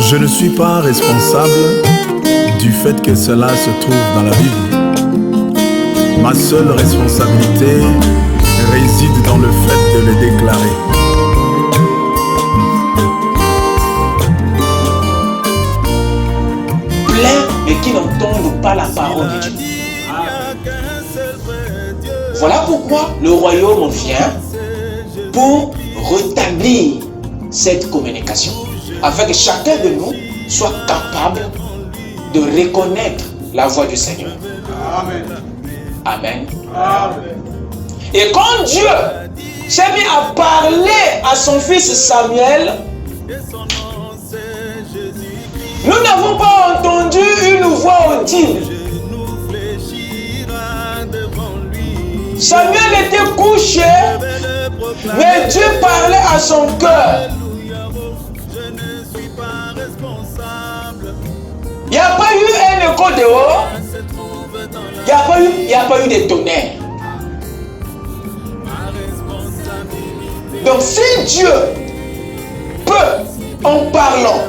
Je ne suis pas responsable du fait que cela se trouve dans la Bible. Ma seule responsabilité réside dans le fait de le déclarer. Plein, mais qui n'entendent pas la parole de Dieu. Voilà pourquoi le royaume vient pour rétablir cette communication, afin que chacun de nous soit capable de reconnaître la voix du Seigneur. Amen. Amen. Amen. Et quand Dieu s'est mis à parler à son fils Samuel, nous n'avons pas entendu une voix audible. Samuel était couché, mais Dieu parlait à son cœur. Il n'y a pas eu un écho dehors. Il n'y a pas eu de tonnerre. Donc si Dieu peut, en parlant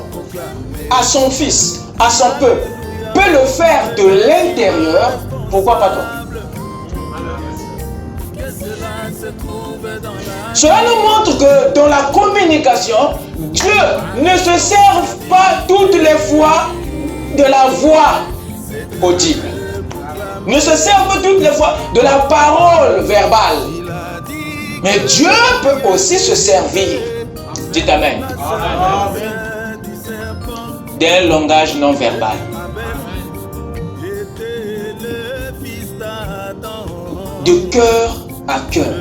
à son fils, à son peuple, peut le faire de l'intérieur, pourquoi pas toi? Cela nous montre que dans la communication, Dieu ne se sert pas toutes les fois de la voix audible. Ne se sert pas toutes les fois de la parole verbale. Mais Dieu peut aussi se servir, dites Amen, d'un langage non verbal. De cœur à cœur.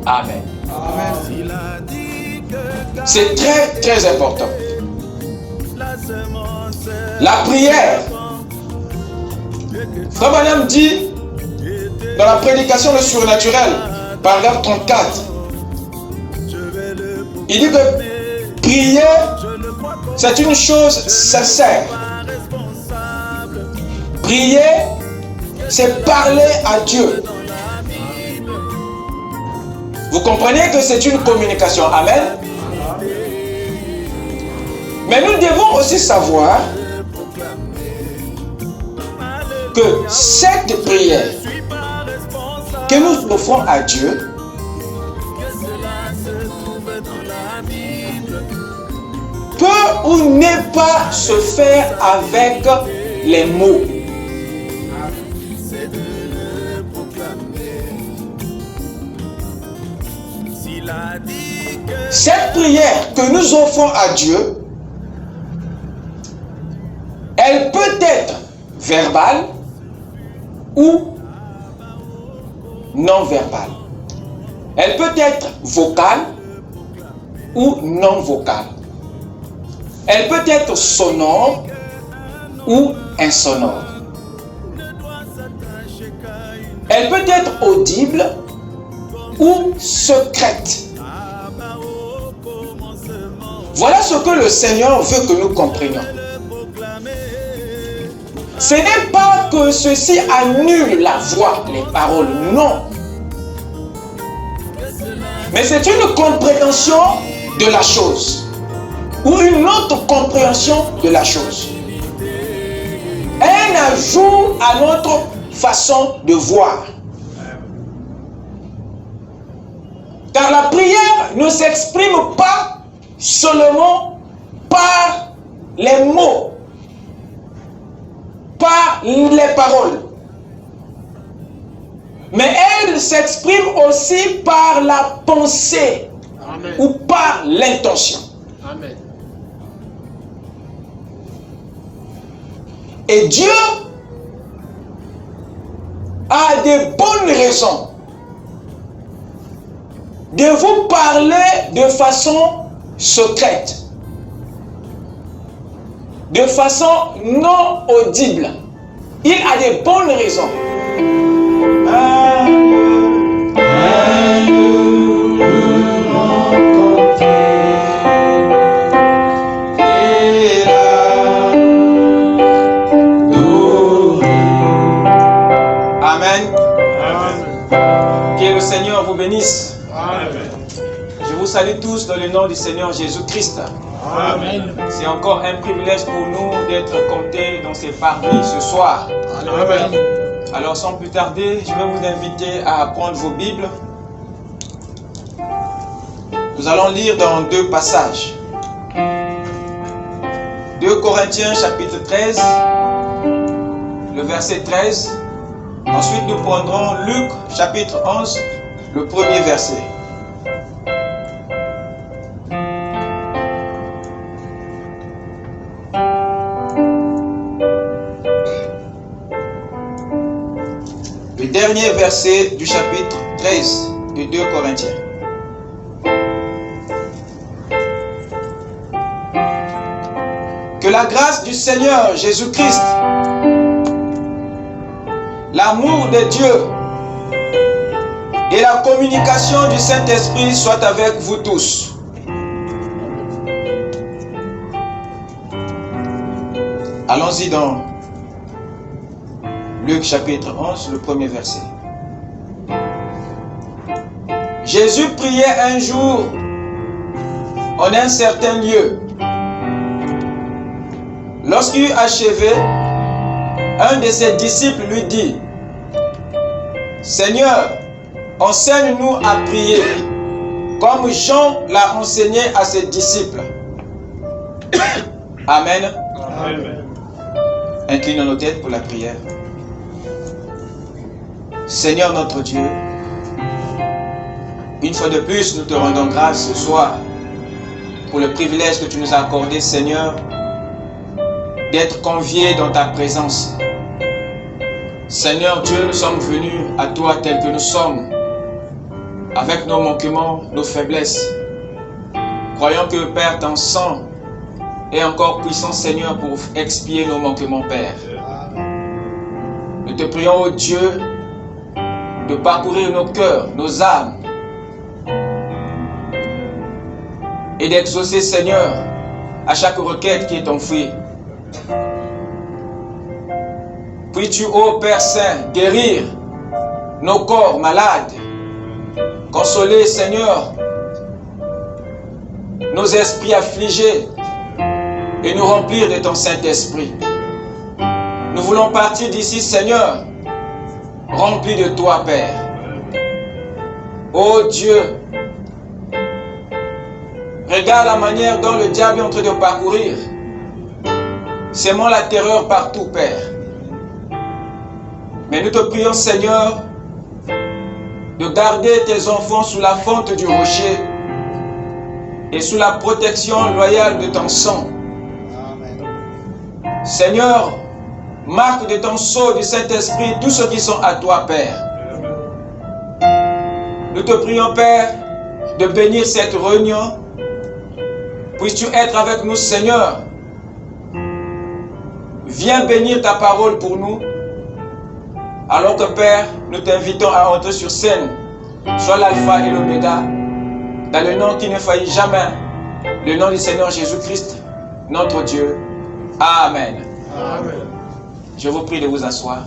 Amen. C'est très très important. La prière. Frère Branham dit dans la prédication le surnaturel, paragraphe 34, il dit que prier, c'est une chose sincère. Prier, c'est parler à Dieu. Vous comprenez que c'est une communication. Amen. Mais nous devons aussi savoir que cette prière que nous offrons à Dieu peut ou n'est pas se faire avec les mots. Cette prière que nous offrons à Dieu, elle peut être verbale ou non verbale. Elle peut être vocale ou non vocale. Elle peut être sonore ou insonore. Elle peut être audible ou secrète. Voilà ce que le Seigneur veut que nous comprenions. Ce n'est pas que ceci annule la voix, les paroles, non. Mais c'est une compréhension de la chose ou une autre compréhension de la chose. Un ajout à notre façon de voir. Car la prière ne s'exprime pas seulement par les mots, par les paroles, mais elle s'exprime aussi par la pensée. Amen. Ou par l'intention. Amen. Et Dieu a de bonnes raisons de vous parler de façon secrète, de façon non audible. Il a de bonnes raisons. Amen. Que le Seigneur vous bénisse. Amen. Je vous salue tous dans le nom du Seigneur Jésus-Christ. Amen. C'est encore un privilège pour nous d'être comptés dans ces parvis ce soir. Amen. Alors sans plus tarder, je vais vous inviter à prendre vos Bibles. Nous allons lire dans deux passages. 2 Corinthiens chapitre 13, le verset 13. Ensuite nous prendrons Luc chapitre 11, le premier verset. Le dernier verset du chapitre 13 de 2 Corinthiens. Que la grâce du Seigneur Jésus-Christ, l'amour de Dieu et la communication du Saint-Esprit soient avec vous tous. Allons-y dans Luc chapitre 11, le premier verset. Jésus priait un jour en un certain lieu. Lorsqu'il eut achevé, un de ses disciples lui dit: Seigneur, enseigne-nous à prier, comme Jean l'a enseigné à ses disciples. Amen. Amen. Inclinons nos têtes pour la prière. Seigneur notre Dieu, une fois de plus, nous te rendons grâce ce soir pour le privilège que tu nous as accordé, Seigneur, d'être conviés dans ta présence. Seigneur Dieu, nous sommes venus à toi tels que nous sommes, avec nos manquements, nos faiblesses. Croyons que Père, ton sang est encore puissant, Seigneur, pour expier nos manquements, Père. Nous te prions, ô Dieu, de parcourir nos cœurs, nos âmes, et d'exaucer, Seigneur, à chaque requête qui est enfouie. Puis-tu, ô Père Saint, guérir nos corps malades, consoler, Seigneur, nos esprits affligés et nous remplir de ton Saint-Esprit. Nous voulons partir d'ici, Seigneur, remplis de toi, Père. Ô Dieu, regarde la manière dont le diable est en train de parcourir, sémant la terreur partout, Père. Mais nous te prions, Seigneur, de garder tes enfants sous la fente du rocher et sous la protection loyale de ton sang. Seigneur, marque de ton sceau du Saint-Esprit tous ceux qui sont à toi, Père. Nous te prions, Père, de bénir cette réunion. Puisses-tu être avec nous, Seigneur. Viens bénir ta parole pour nous. Alors que, Père, nous t'invitons à entrer sur scène. Sois l'alpha et l'oméga, dans le nom qui ne faillit jamais, le nom du Seigneur Jésus-Christ, notre Dieu. Amen. Amen. Je vous prie de vous asseoir.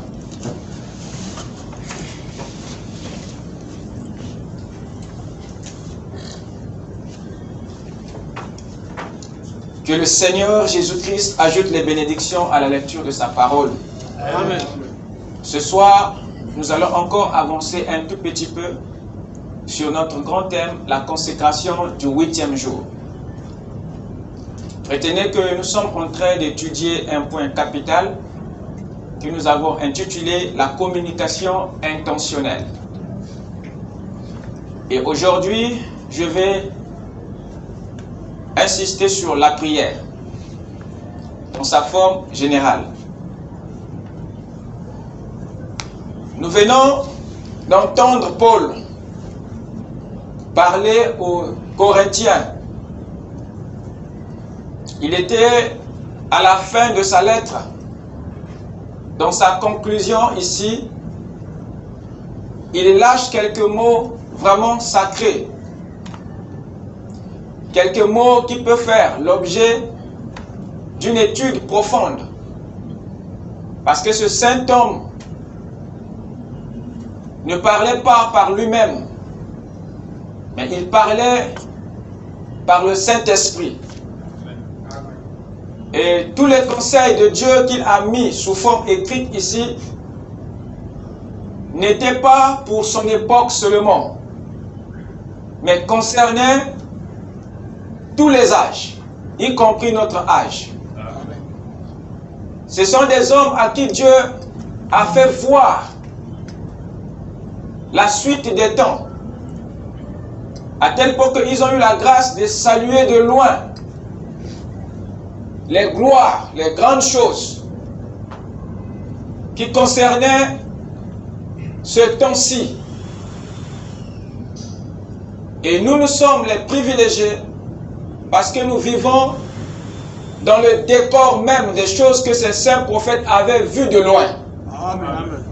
Que le Seigneur Jésus-Christ ajoute les bénédictions à la lecture de sa parole. Amen. Ce soir, nous allons encore avancer un tout petit peu sur notre grand thème, la consécration du 8e jour. Retenez que nous sommes en train d'étudier un point capital que nous avons intitulé la communication intentionnelle. Et aujourd'hui, je vais insister sur la prière dans sa forme générale. Nous venons d'entendre Paul parler aux Corinthiens. Il était à la fin de sa lettre. Dans sa conclusion ici, il lâche quelques mots vraiment sacrés. Quelques mots qui peuvent faire l'objet d'une étude profonde. Parce que ce saint homme ne parlait pas par lui-même, mais il parlait par le Saint-Esprit. Et tous les conseils de Dieu qu'il a mis sous forme écrite ici n'étaient pas pour son époque seulement, mais concernaient tous les âges, y compris notre âge. Ce sont des hommes à qui Dieu a fait voir la suite des temps, à tel point qu'ils ont eu la grâce de saluer de loin les gloires, les grandes choses qui concernaient ce temps-ci. Et nous sommes les privilégiés parce que nous vivons dans le décor même des choses que ces saints prophètes avaient vues de loin. Amen.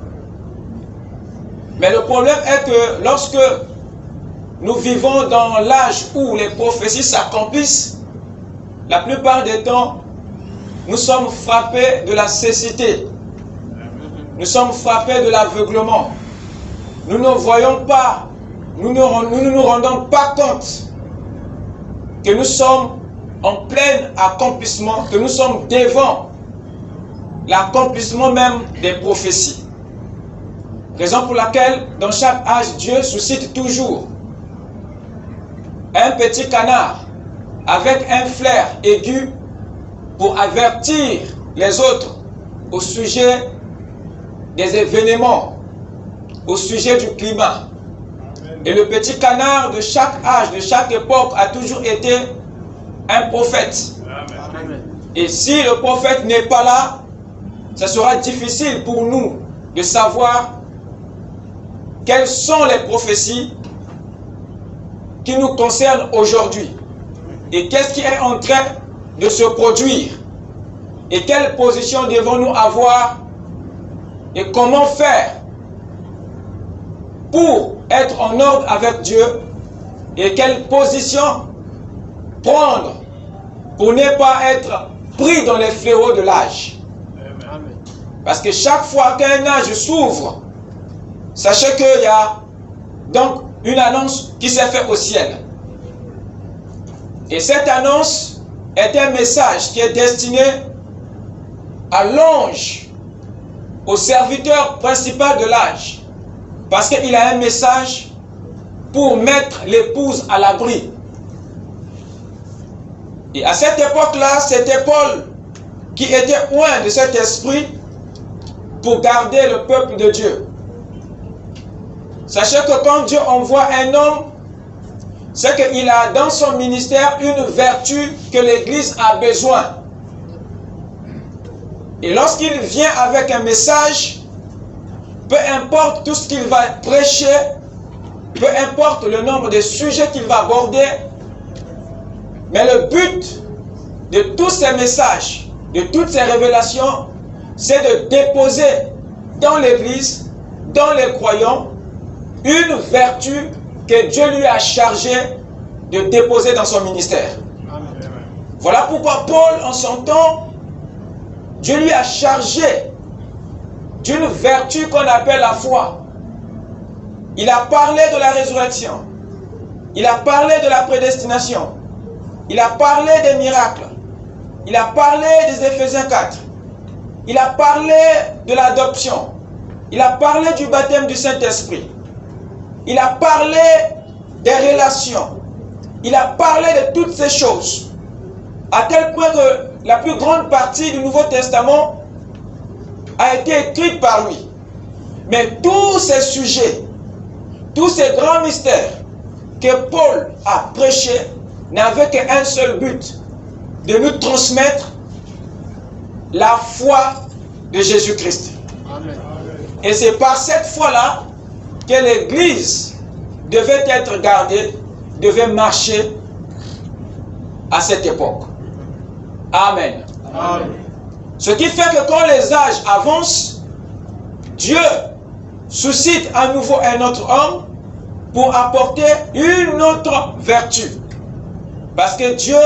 Mais le problème est que lorsque nous vivons dans l'âge où les prophéties s'accomplissent, la plupart des temps, nous sommes frappés de la cécité. Nous sommes frappés de l'aveuglement. Nous ne voyons pas, nous ne nous rendons pas compte que nous sommes en plein accomplissement, que nous sommes devant l'accomplissement même des prophéties. Raison pour laquelle, dans chaque âge, Dieu suscite toujours un petit canard avec un flair aigu pour avertir les autres au sujet des événements, au sujet du climat. Et le petit canard de chaque âge, de chaque époque a toujours été un prophète. Et si le prophète n'est pas là, ce sera difficile pour nous de savoir quelles sont les prophéties qui nous concernent aujourd'hui. Et qu'est-ce qui est en train de se produire. Et quelle position devons-nous avoir et comment faire pour être en ordre avec Dieu et quelle position prendre pour ne pas être pris dans les fléaux de l'âge. Parce que chaque fois qu'un âge s'ouvre, sachez qu'il y a donc une annonce qui s'est faite au ciel. Et cette annonce est un message qui est destiné à l'ange, au serviteur principal de l'âge. Parce qu'il a un message pour mettre l'épouse à l'abri. Et à cette époque-là, c'était Paul qui était loin de cet esprit pour garder le peuple de Dieu. Sachez que quand Dieu envoie un homme, c'est qu'il a dans son ministère une vertu que l'Église a besoin. Et lorsqu'il vient avec un message, peu importe tout ce qu'il va prêcher, peu importe le nombre de sujets qu'il va aborder, mais le but de tous ces messages, de toutes ces révélations, c'est de déposer dans l'Église, dans les croyants, une vertu que Dieu lui a chargé de déposer dans son ministère. Amen. Voilà pourquoi Paul, en son temps, Dieu lui a chargé d'une vertu qu'on appelle la foi. Il a parlé de la résurrection. Il a parlé de la prédestination. Il a parlé des miracles. Il a parlé des Éphésiens 4. Il a parlé de l'adoption. Il a parlé du baptême du Saint-Esprit. Il a parlé des relations. Il a parlé de toutes ces choses. À tel point que la plus grande partie du Nouveau Testament a été écrite par lui. Mais tous ces sujets, tous ces grands mystères que Paul a prêchés n'avaient qu'un seul but, de nous transmettre la foi de Jésus-Christ. Et c'est par cette foi-là que l'Église devait être gardée, devait marcher à cette époque. Amen. Amen. Ce qui fait que quand les âges avancent, Dieu suscite à nouveau un autre homme pour apporter une autre vertu. Parce que Dieu,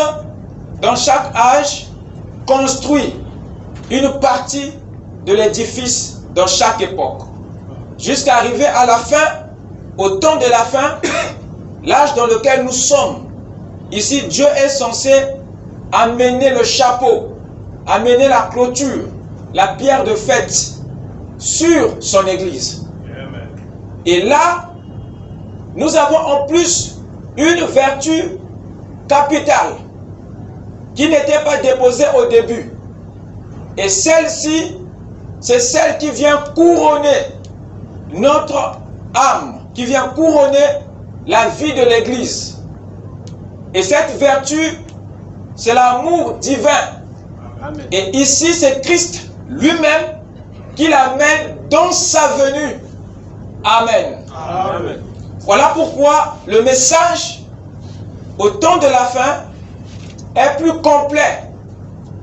dans chaque âge, construit une partie de l'édifice dans chaque époque. Jusqu'à arriver à la fin, au temps de la fin, l'âge dans lequel nous sommes, Ici, Dieu est censé amener le chapeau, amener la clôture, la pierre de fête sur son église. Amen. Et là, nous avons en plus une vertu capitale qui n'était pas déposée au début. Et celle-ci, c'est celle qui vient couronner notre âme, qui vient couronner la vie de l'Église. Et cette vertu, c'est l'amour divin. Amen. Et ici, c'est Christ lui-même qui l'amène dans sa venue. Amen. Amen. Voilà pourquoi le message au temps de la fin est plus complet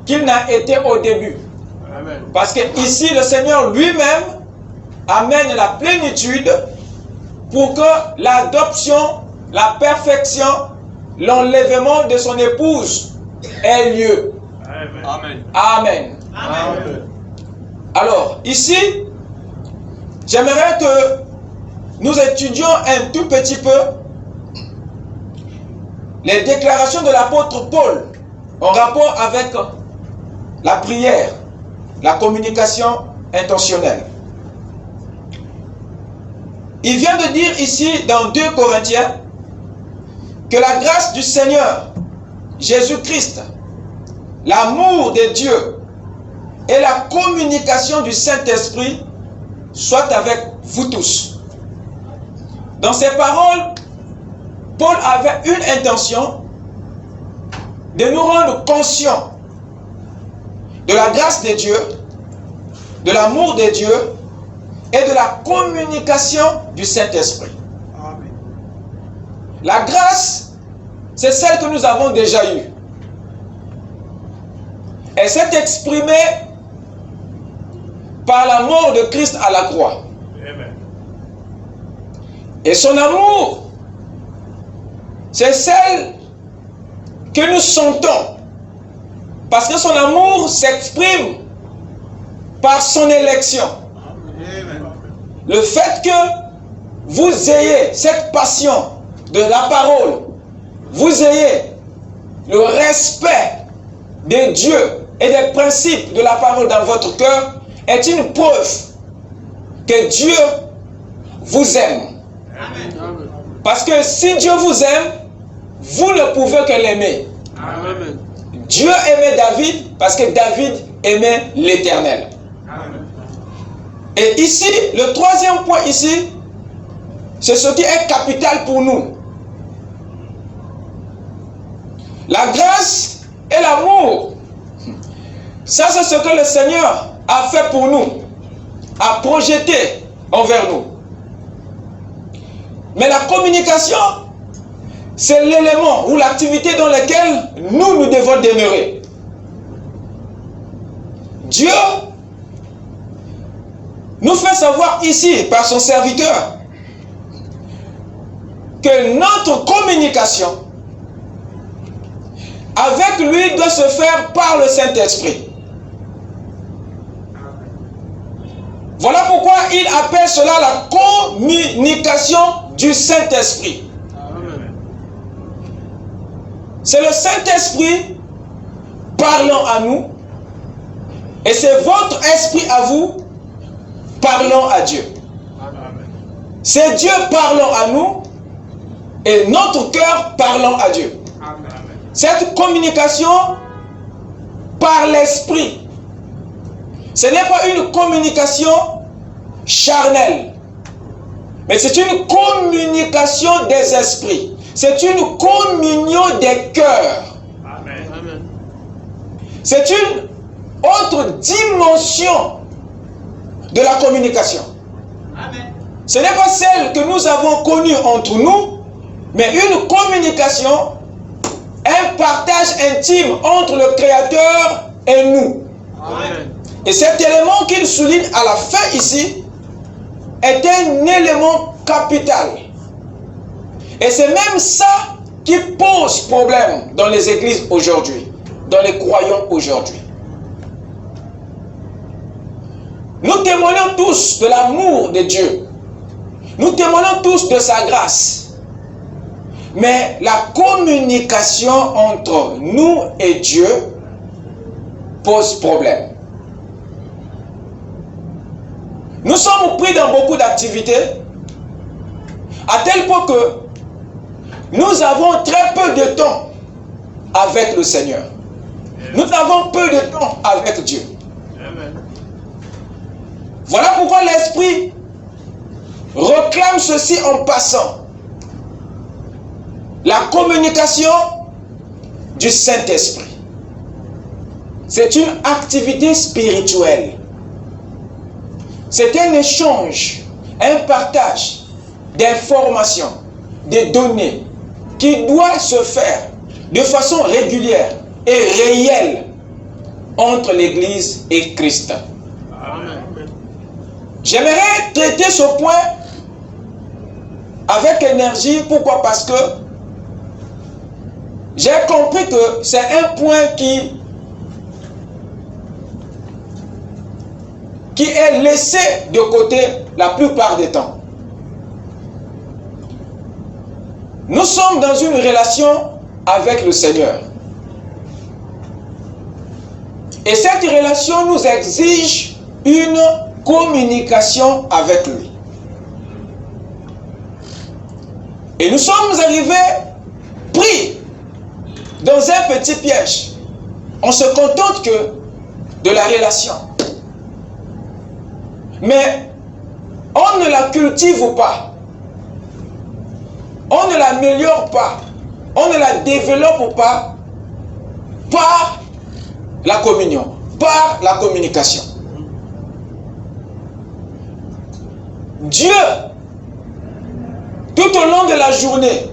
qu'il n'a été au début. Amen. Parce que ici, le Seigneur lui-même amène la plénitude pour que l'adoption, la perfection, l'enlèvement de son épouse ait lieu. Amen. Amen. Amen. Alors, ici, j'aimerais que nous étudions un tout petit peu les déclarations de l'apôtre Paul en rapport avec la prière, la communication intentionnelle. Il vient de dire ici dans 2 Corinthiens que la grâce du Seigneur Jésus-Christ, l'amour de Dieu et la communication du Saint-Esprit soient avec vous tous. Dans ces paroles, Paul avait une intention de nous rendre conscients de la grâce de Dieu, de l'amour de Dieu et de la communication du Saint-Esprit. La grâce, c'est celle que nous avons déjà eue. Elle s'est exprimée par la mort de Christ à la croix. Amen. Et son amour, c'est celle que nous sentons. Parce que son amour s'exprime par son élection. Amen. Le fait que vous ayez cette passion de la parole, vous ayez le respect de Dieu et des principes de la parole dans votre cœur est une preuve que Dieu vous aime. Amen. Parce que si Dieu vous aime, vous ne pouvez que l'aimer. Amen. Dieu aimait David parce que David aimait l'Éternel. Amen. Et ici, le troisième point ici, c'est ce qui est capital pour nous. La grâce et l'amour, ça c'est ce que le Seigneur a fait pour nous, a projeté envers nous. Mais la communication, c'est l'élément ou l'activité dans laquelle nous devons demeurer. Dieu nous fait savoir ici, par son serviteur, que notre communication avec lui doit se faire par le Saint-Esprit. Voilà pourquoi il appelle cela la communication du Saint-Esprit. Amen. C'est le Saint-Esprit parlant à nous et c'est votre esprit à vous parlant à Dieu. Amen. C'est Dieu parlant à nous et notre cœur parlant à Dieu. Amen. Cette communication par l'esprit, ce n'est pas une communication charnelle, mais c'est une communication des esprits. C'est une communion des cœurs. Amen. Amen. C'est une autre dimension de la communication. Amen. Ce n'est pas celle que nous avons connue entre nous, mais une communication, un partage intime entre le Créateur et nous. Amen. Et cet élément qu'il souligne à la fin ici est un élément capital. Et c'est même ça qui pose problème dans les églises aujourd'hui, dans les croyants aujourd'hui. Nous témoignons tous de l'amour de Dieu. Nous témoignons tous de sa grâce. Mais la communication entre nous et Dieu pose problème. Nous sommes pris dans beaucoup d'activités, à tel point que nous avons très peu de temps avec le Seigneur. Nous avons peu de temps avec Dieu. Voilà pourquoi l'Esprit réclame ceci en passant. La communication du Saint-Esprit. C'est une activité spirituelle. C'est un échange, un partage d'informations, de données qui doit se faire de façon régulière et réelle entre l'Église et Christ. Amen. J'aimerais traiter ce point avec énergie. Pourquoi? Parce que j'ai compris que c'est un point qui est laissé de côté la plupart du temps. Nous sommes dans une relation avec le Seigneur. Et cette relation nous exige une communication avec lui. Et nous sommes arrivés pris dans un petit piège. On se contente que de la relation. Mais on ne la cultive pas. On ne l'améliore pas. On ne la développe pas par la communion, par la communication. Dieu, tout au long de la journée,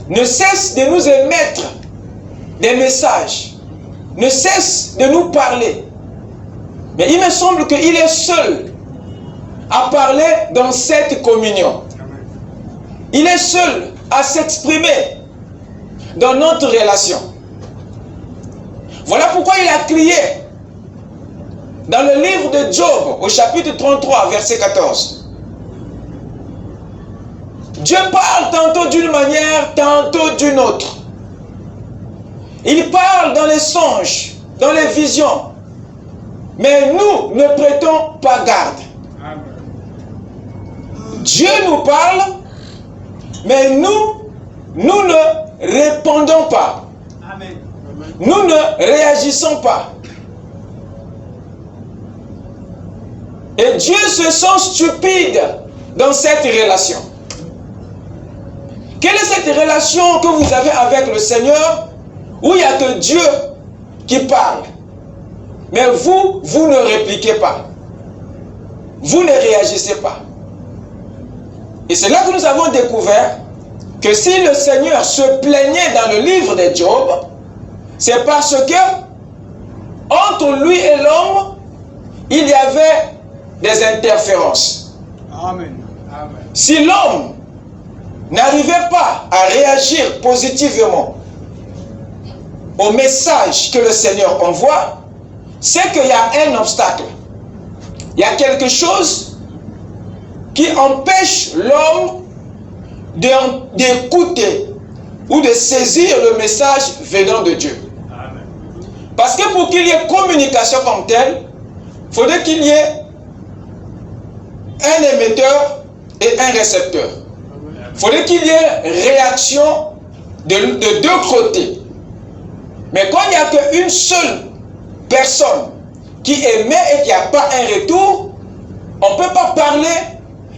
ne cesse de nous émettre des messages, ne cesse de nous parler. Mais il me semble qu'il est seul à parler dans cette communion. Il est seul à s'exprimer dans notre relation. Voilà pourquoi il a crié dans le livre de Job, au chapitre 33, verset 14. Dieu parle tantôt d'une manière, tantôt d'une autre. Il parle dans les songes, dans les visions. Mais nous ne prêtons pas garde. Dieu nous parle, mais nous ne répondons pas. Amen. Nous ne réagissons pas. Et Dieu se sent stupide dans cette relation. Quelle est cette relation que vous avez avec le Seigneur où il n'y a que Dieu qui parle? Mais vous ne répliquez pas. Vous ne réagissez pas. Et c'est là que nous avons découvert que si le Seigneur se plaignait dans le livre de Job, c'est parce que entre lui et l'homme, il y avait des interférences. Amen. Amen. Si l'homme n'arrivait pas à réagir positivement au message que le Seigneur envoie, c'est qu'il y a un obstacle. Il y a quelque chose qui empêche l'homme d'écouter ou de saisir le message venant de Dieu. Amen. Parce que pour qu'il y ait communication comme telle, il faudrait qu'il y ait un émetteur et un récepteur. Il faudrait qu'il y ait réaction de deux côtés. Mais quand il n'y a qu'une seule personne qui émet et qui n'a pas un retour, on ne peut pas parler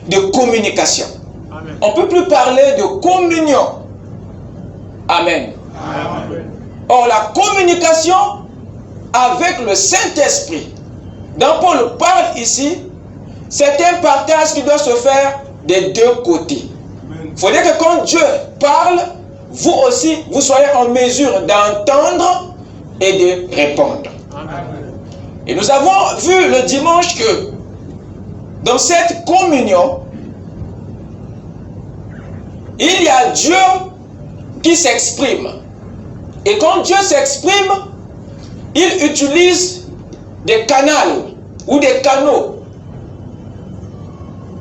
de communication. Amen. On ne peut plus parler de communion. Amen. Amen. Or, la communication avec le Saint-Esprit, dont Paul parle ici, c'est un partage qui doit se faire des deux côtés. Il faudrait que quand Dieu parle, vous aussi, vous soyez en mesure d'entendre et de répondre. Amen. Et nous avons vu le dimanche que dans cette communion, il y a Dieu qui s'exprime. Et quand Dieu s'exprime, il utilise des canaux ou des canaux.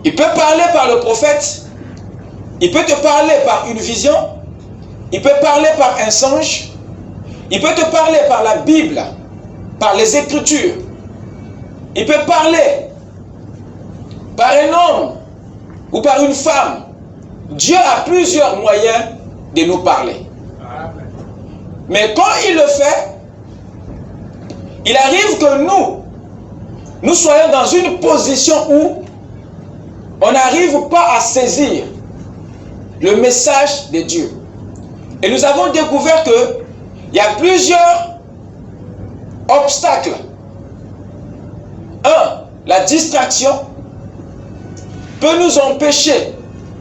Il peut parler par le prophète, il peut te parler par une vision, il peut parler par un songe, il peut te parler par la Bible, par les Écritures, il peut parler par un homme ou par une femme. Dieu a plusieurs moyens de nous parler. Mais quand il le fait, il arrive que nous soyons dans une position où on n'arrive pas à saisir le message de Dieu. Et nous avons découvert qu'il y a plusieurs obstacles. Un, la distraction peut nous empêcher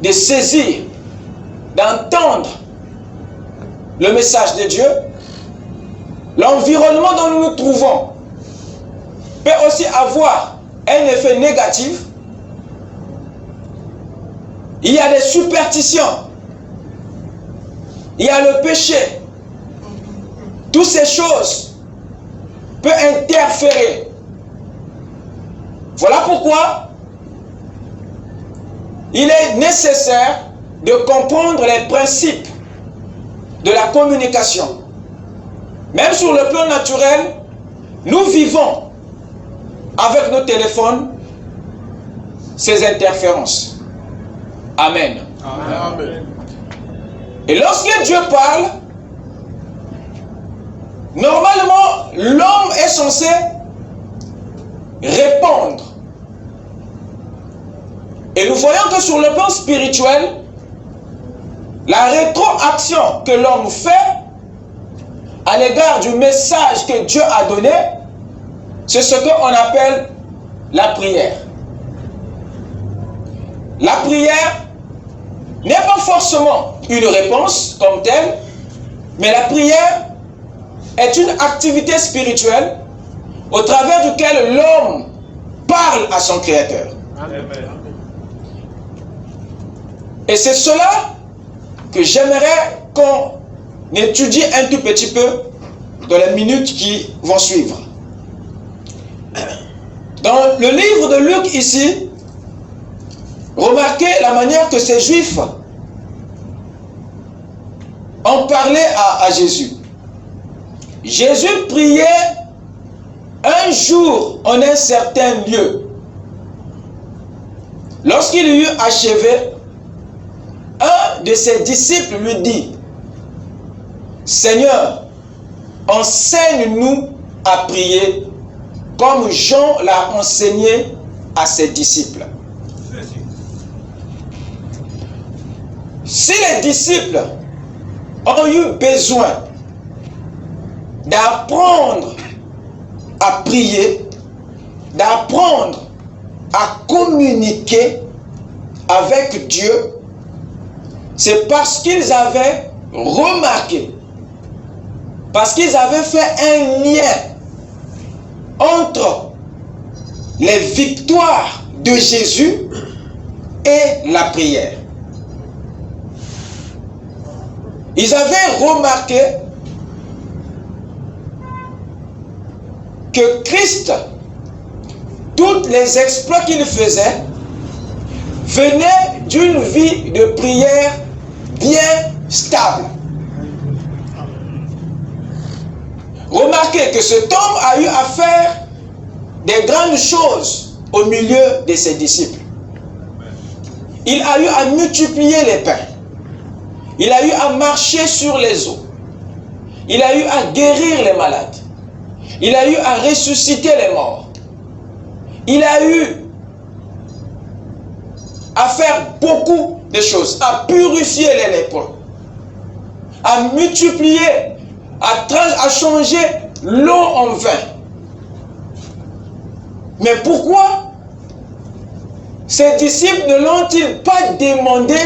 de saisir, d'entendre le message de Dieu. L'environnement dont nous nous trouvons peut aussi avoir un effet négatif. Il y a des superstitions, il y a le péché. Toutes ces choses peuvent interférer. Voilà pourquoi il est nécessaire de comprendre les principes de la communication. Même sur le plan naturel, nous vivons avec nos téléphones ces interférences. Amen. Amen. Et lorsque Dieu parle, normalement, l'homme est censé répondre. Et nous voyons que sur le plan spirituel, la rétroaction que l'homme fait à l'égard du message que Dieu a donné, c'est ce qu'on appelle la prière. La prière n'est pas forcément une réponse comme telle, mais la prière est une activité spirituelle au travers duquel l'homme parle à son Créateur. Amen. Et c'est cela que j'aimerais qu'on étudie un tout petit peu dans les minutes qui vont suivre. Dans le livre de Luc ici, remarquez la manière que ces Juifs ont parlé à Jésus. Jésus priait un jour en un certain lieu. Lorsqu'il eut achevé, un de ses disciples lui dit: Seigneur, enseigne-nous à prier comme Jean l'a enseigné à ses disciples. Si les disciples ont eu besoin d'apprendre à prier, d'apprendre à communiquer avec Dieu, c'est parce qu'ils avaient remarqué, parce qu'ils avaient fait un lien entre les victoires de Jésus et la prière. Ils avaient remarqué que Christ, tous les exploits qu'il faisait, venaient d'une vie de prière bien stable. Remarquez que cet homme a eu à faire des grandes choses au milieu de ses disciples. Il a eu à multiplier les pains. Il a eu à marcher sur les eaux. Il a eu à guérir les malades. Il a eu à ressusciter les morts. Il a eu à faire beaucoup de choses, à purifier les lépreux, à multiplier, à changer l'eau en vin. Mais pourquoi ces disciples ne l'ont-ils pas demandé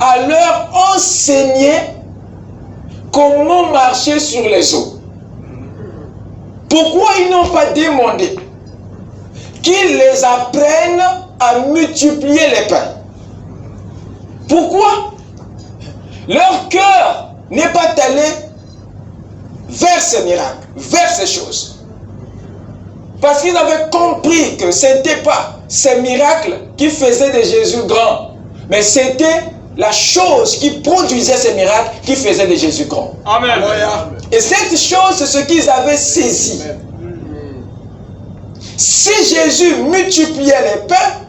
à leur enseigner comment marcher sur les eaux? Pourquoi ils n'ont pas demandé qu'ils les apprennent à multiplier les pains? Pourquoi leur cœur n'est pas allé vers ces miracles, vers ces choses? Parce qu'ils avaient compris que ce n'était pas ces miracles qui faisaient de Jésus grand, mais c'était la chose qui produisait ces miracles, qui faisait de Jésus grand. Amen. Et cette chose, c'est ce qu'ils avaient saisi. Si Jésus multipliait les pains,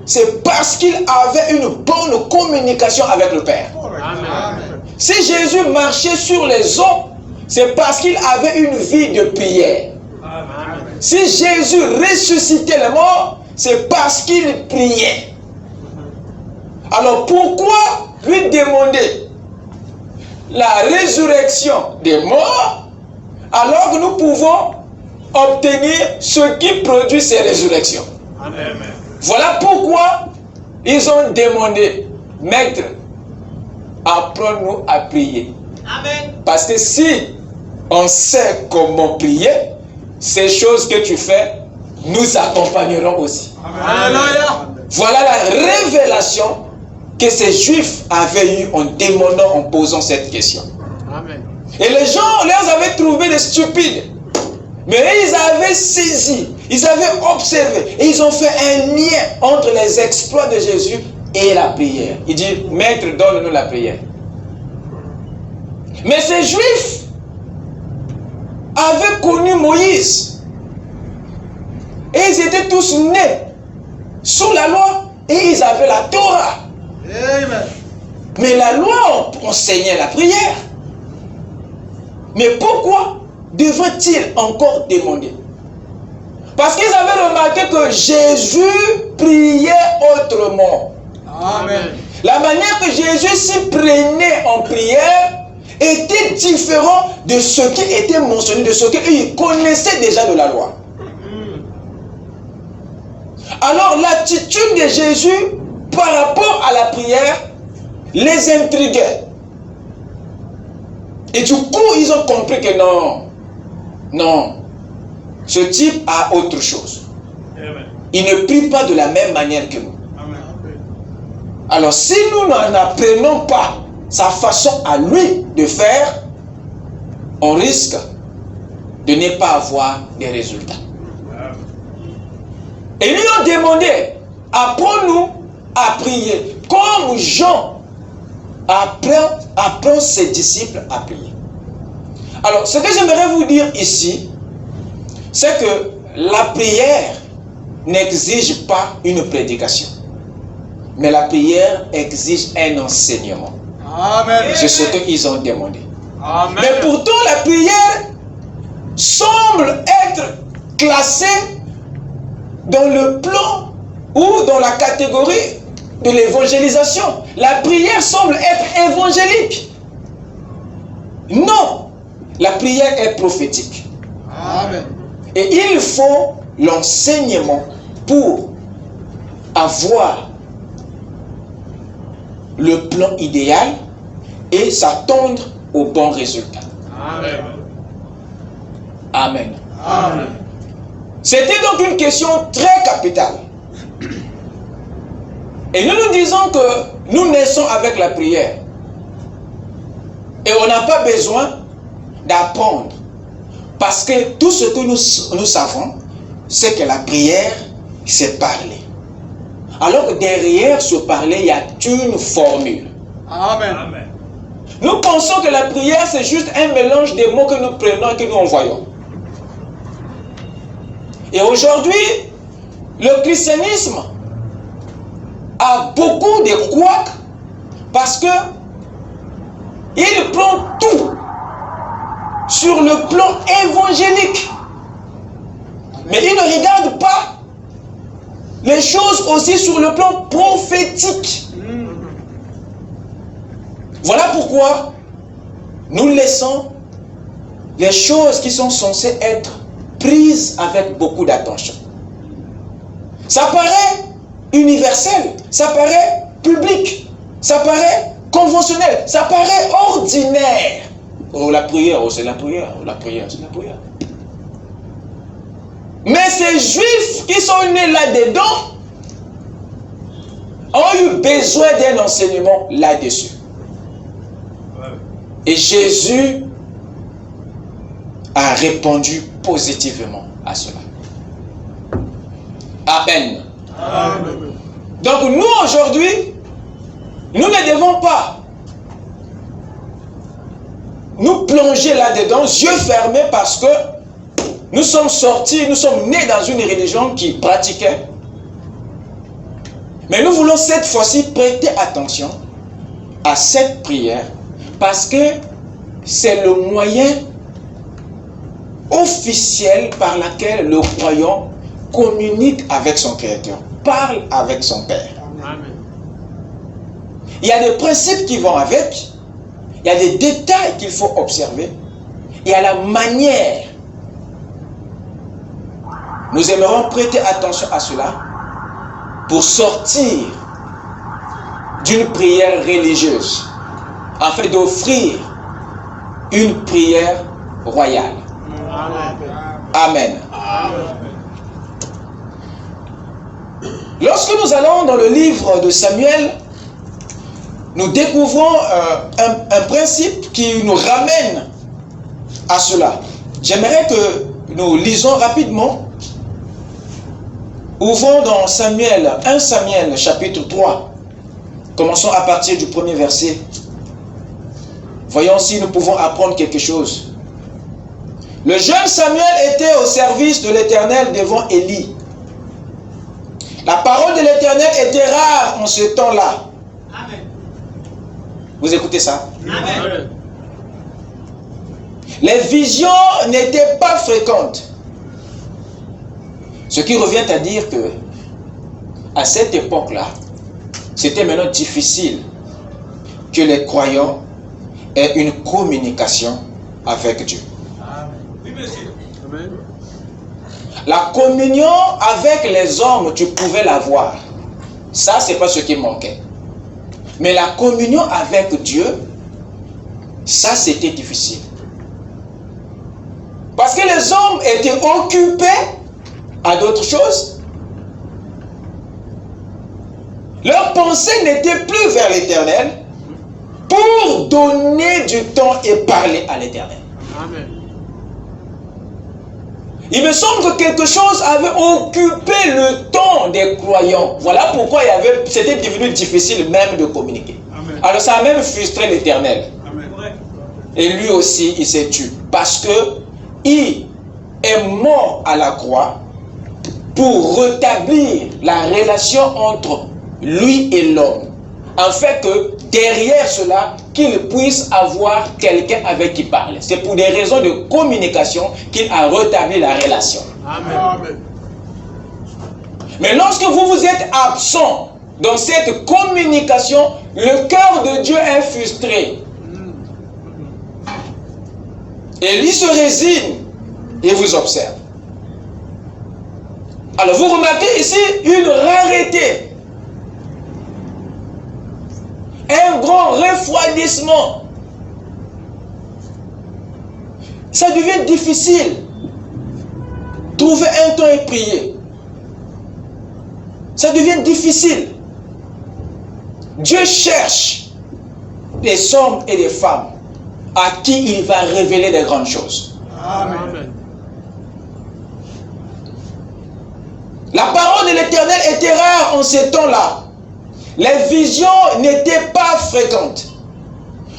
c'est parce qu'il avait une bonne communication avec le Père. Amen. Si Jésus marchait sur les eaux, c'est parce qu'il avait une vie de prière. Amen. Si Jésus ressuscitait les morts, c'est parce qu'il priait. Alors pourquoi lui demander la résurrection des morts alors que nous pouvons obtenir ce qui produit ces résurrections? Amen. Voilà pourquoi ils ont demandé, Maître, apprends-nous à prier. Amen. Parce que si on sait comment prier, ces choses que tu fais nous accompagneront aussi. Alléluia. Voilà la révélation que ces Juifs avaient eue en demandant, en posant cette question. Amen. Et les gens les avaient trouvés des stupides. Mais ils avaient saisi, ils avaient observé, et ils ont fait un lien entre les exploits de Jésus et la prière. Il dit, Maître, donne-nous la prière. Mais ces Juifs avaient connu Moïse. Et ils étaient tous nés sous la loi et ils avaient la Torah. Amen. Mais la loi enseignait la prière. Mais pourquoi devrait-il encore demander? Parce qu'ils avaient remarqué que Jésus priait autrement. Amen. La manière que Jésus s'y prenait en prière était différent de ce qui était mentionné, de ce qu'ils connaissaient déjà de la loi. Alors l'attitude de Jésus par rapport à la prière les intriguait. Et du coup, ils ont compris que non, ce type a autre chose. Il ne prie pas de la même manière que nous. Alors si nous n'en apprenons pas sa façon à lui de faire, on risque de ne pas avoir des résultats. Et ils lui ont demandé, apprends-nous à prier, comme Jean apprend ses disciples à prier. Alors, ce que j'aimerais vous dire ici, c'est que la prière n'exige pas une prédication, mais la prière exige un enseignement. Amen. C'est ce qu'ils ont demandé. Amen. Mais pourtant, la prière semble être classée dans le plan ou dans la catégorie de l'évangélisation. La prière semble être évangélique. Non, la prière est prophétique. Amen. Et il faut l'enseignement pour avoir le plan idéal et s'attendre au bon résultat. Amen. Amen. Amen. C'était donc une question très capitale. Et nous nous disons que nous naissons avec la prière. Et on n'a pas besoin d'apprendre. Parce que tout ce que nous savons, c'est que la prière, c'est parler. Alors que derrière ce parler, il y a une formule. Amen. Nous pensons que la prière, c'est juste un mélange des mots que nous prenons et que nous envoyons. Et aujourd'hui, le christianisme a beaucoup de couacs parce que il prend tout sur le plan évangélique. Mais il ne regarde pas les choses aussi sur le plan prophétique. Voilà pourquoi nous laissons les choses qui sont censées être prises avec beaucoup d'attention. Ça paraît universel, ça paraît public, ça paraît conventionnel, ça paraît ordinaire. Oh, la prière, oh, c'est la prière, oh, la prière, c'est la prière. Mais ces juifs qui sont nés là-dedans ont eu besoin d'un enseignement là-dessus. Et Jésus a répondu positivement à cela. Amen. Amen. Donc nous aujourd'hui, Nous ne devons pas nous plonger là-dedans, yeux fermés, parce que nous sommes sortis, nous sommes nés dans une religion qui pratiquait. Mais nous voulons cette fois-ci prêter attention à cette prière, parce que c'est le moyen officiel par lequel le croyant communique avec son Créateur, parle avec son Père. Amen. Il y a des principes qui vont avec, il y a des détails qu'il faut observer, il y a la manière. Nous aimerons prêter attention à cela pour sortir d'une prière religieuse, afin d'offrir une prière royale. Amen. Lorsque nous allons dans le livre de Samuel, nous découvrons un principe qui nous ramène à cela. J'aimerais que nous lisons rapidement. Ouvrons dans Samuel, 1 Samuel chapitre 3. Commençons à partir du premier verset. Voyons si nous pouvons apprendre quelque chose. Le jeune Samuel était au service de l'Éternel devant Élie. La parole de l'Éternel était rare en ce temps-là. Amen. Vous écoutez ça? Amen. Les visions n'étaient pas fréquentes. Ce qui revient à dire que, à cette époque-là, c'était maintenant difficile que les croyants aient une communication avec Dieu. Oui, monsieur. Amen. La communion avec les hommes, tu pouvais l'avoir. Ça, c'est pas ce qui manquait. Mais la communion avec Dieu, ça, c'était difficile. Parce que les hommes étaient occupés à d'autres choses. Leur pensée n'était plus vers l'Éternel pour donner du temps et parler à l'Éternel. Amen. Il me semble que quelque chose avait occupé le temps des croyants. Voilà pourquoi c'était devenu difficile même de communiquer. Amen. Alors ça a même frustré l'Éternel. Amen. Et lui aussi, il s'est tué. Parce que il est mort à la croix pour rétablir la relation entre lui et l'homme. En fait que derrière cela, qu'il puisse avoir quelqu'un avec qui parler. C'est pour des raisons de communication qu'il a rétabli la relation. Amen. Mais lorsque vous êtes absent dans cette communication, le cœur de Dieu est frustré. Et lui se résigne et vous observe. Alors vous remarquez ici une rareté. Un grand refroidissement. Ça devient difficile. Trouver un temps et prier. Ça devient difficile. Dieu cherche des hommes et des femmes à qui il va révéler des grandes choses. Amen. La parole de l'Éternel était rare en ces temps-là. Les visions n'étaient pas fréquentes.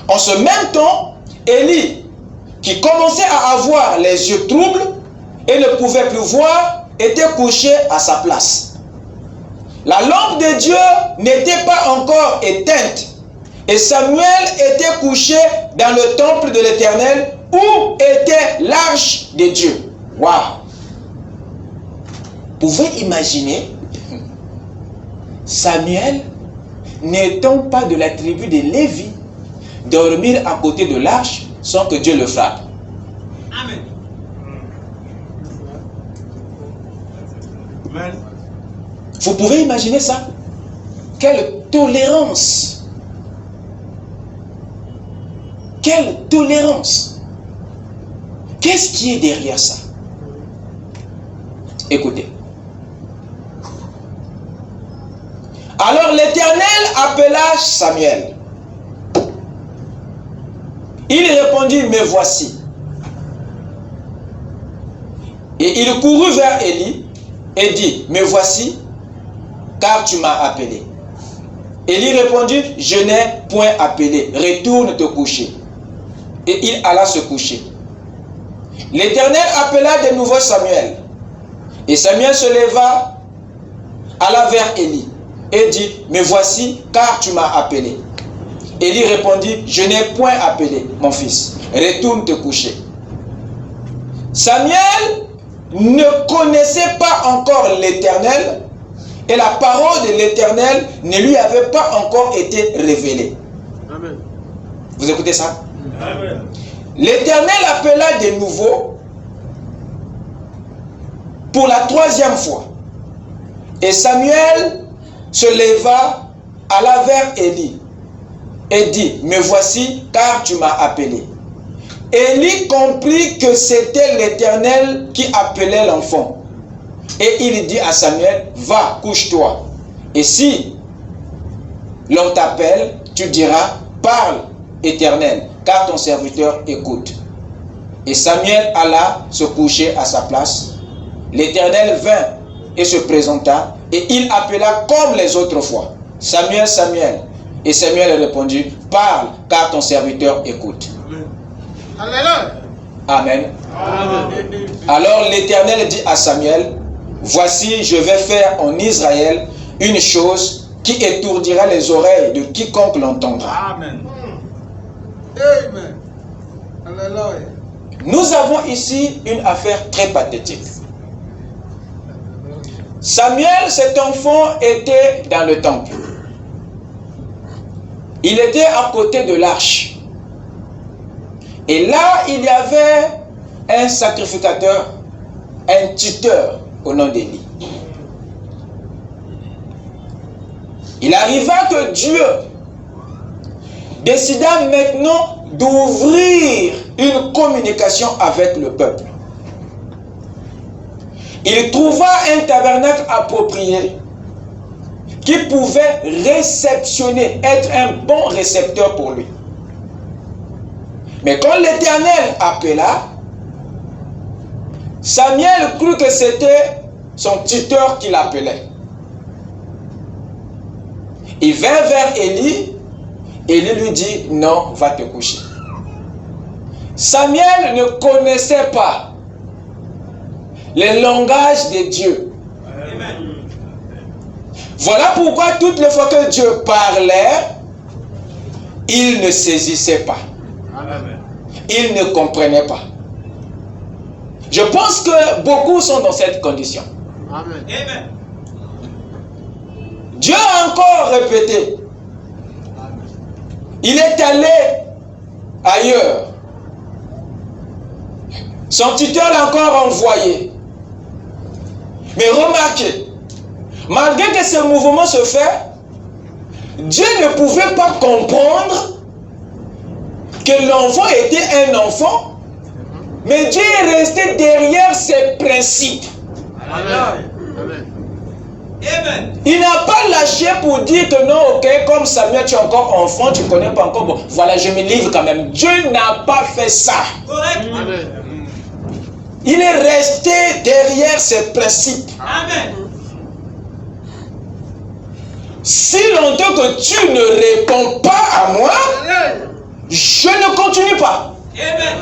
En ce même temps, Élie, qui commençait à avoir les yeux troubles et ne pouvait plus voir, était couché à sa place. La lampe de Dieu n'était pas encore éteinte et Samuel était couché dans le temple de l'Éternel où était l'arche de Dieu. Waouh! Vous pouvez imaginer Samuel, n'étant pas de la tribu de Lévi, dormir à côté de l'arche sans que Dieu le frappe. Amen. Amen. Vous pouvez imaginer ça? Quelle tolérance! Quelle tolérance! Qu'est-ce qui est derrière ça? Écoutez. Alors l'Éternel appela Samuel. Il répondit, me voici. Et il courut vers Élie et dit, me voici, car tu m'as appelé. Élie répondit, je n'ai point appelé, retourne te coucher. Et il alla se coucher. L'Éternel appela de nouveau Samuel. Et Samuel se leva, alla vers Élie et dit, me voici, car tu m'as appelé. Élie répondit, je n'ai point appelé, mon fils, retourne te coucher. Samuel ne connaissait pas encore l'Éternel et la parole de l'Éternel ne lui avait pas encore été révélée. Amen. Vous écoutez ça? Amen. L'Éternel appela de nouveau pour la troisième fois. Et Samuel se leva, alla vers Élie et dit, me voici, car tu m'as appelé. Élie comprit que c'était l'Éternel qui appelait l'enfant. Et il dit à Samuel, va, couche-toi. Et si l'on t'appelle, tu diras, parle, Éternel, car ton serviteur écoute. Et Samuel alla se coucher à sa place. L'Éternel vint et se présenta, et il appela comme les autres fois, Samuel, Samuel. Et Samuel répondit, parle, car ton serviteur écoute. Alléluia. Amen. Amen. Alors l'Éternel dit à Samuel, voici, je vais faire en Israël une chose qui étourdira les oreilles de quiconque l'entendra. Amen. Amen. Alléluia. Nous avons ici une affaire très pathétique. Samuel, cet enfant, était dans le temple. Il était à côté de l'arche. Et là, il y avait un sacrificateur, un tuteur au nom d'Élie. Il arriva que Dieu décida maintenant d'ouvrir une communication avec le peuple. Il trouva un tabernacle approprié qui pouvait réceptionner, être un bon récepteur pour lui. Mais quand l'Éternel appela, Samuel crut que c'était son tuteur qui l'appelait. Il vint vers Élie, Élie lui dit, non, va te coucher. Samuel ne connaissait pas le langage de Dieu. Amen. Voilà pourquoi toutes les fois que Dieu parlait, il ne saisissait pas. Amen. Il ne comprenait pas. Je pense que beaucoup sont dans cette condition. Amen. Amen. Dieu a encore répété. Il est allé ailleurs. Son tuteur l'a encore envoyé. Mais remarquez, malgré que ce mouvement se fait, Dieu ne pouvait pas comprendre que l'enfant était un enfant, mais Dieu est resté derrière ses principes. Amen. Amen. Amen. Il n'a pas lâché pour dire que non, ok, comme Samuel, tu es encore enfant, tu ne connais pas encore, bon, voilà, je me livre quand même. Dieu n'a pas fait ça. Correct. Amen. Il est resté derrière ses principes. Amen. Si longtemps que tu ne réponds pas à moi, je ne continue pas. Amen.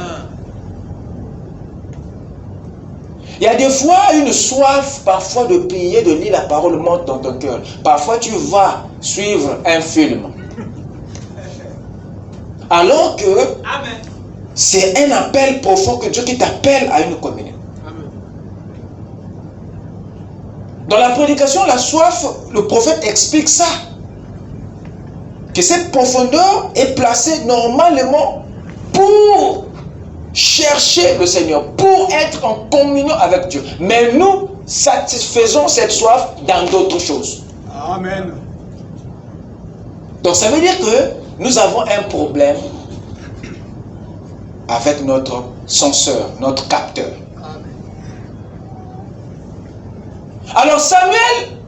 Il y a des fois une soif, parfois de prier, de lire la parole monte dans ton cœur. Parfois tu vas suivre un film. Alors que Amen. c'est un appel profond que Dieu qui t'appelle à une communion. Amen. Dans la prédication, la soif, le prophète explique ça. Que cette profondeur est placée normalement pour chercher le Seigneur, pour être en communion avec Dieu. Mais nous satisfaisons cette soif dans d'autres choses. Amen. Donc ça veut dire que nous avons un problème avec notre senseur, notre capteur. Alors Samuel,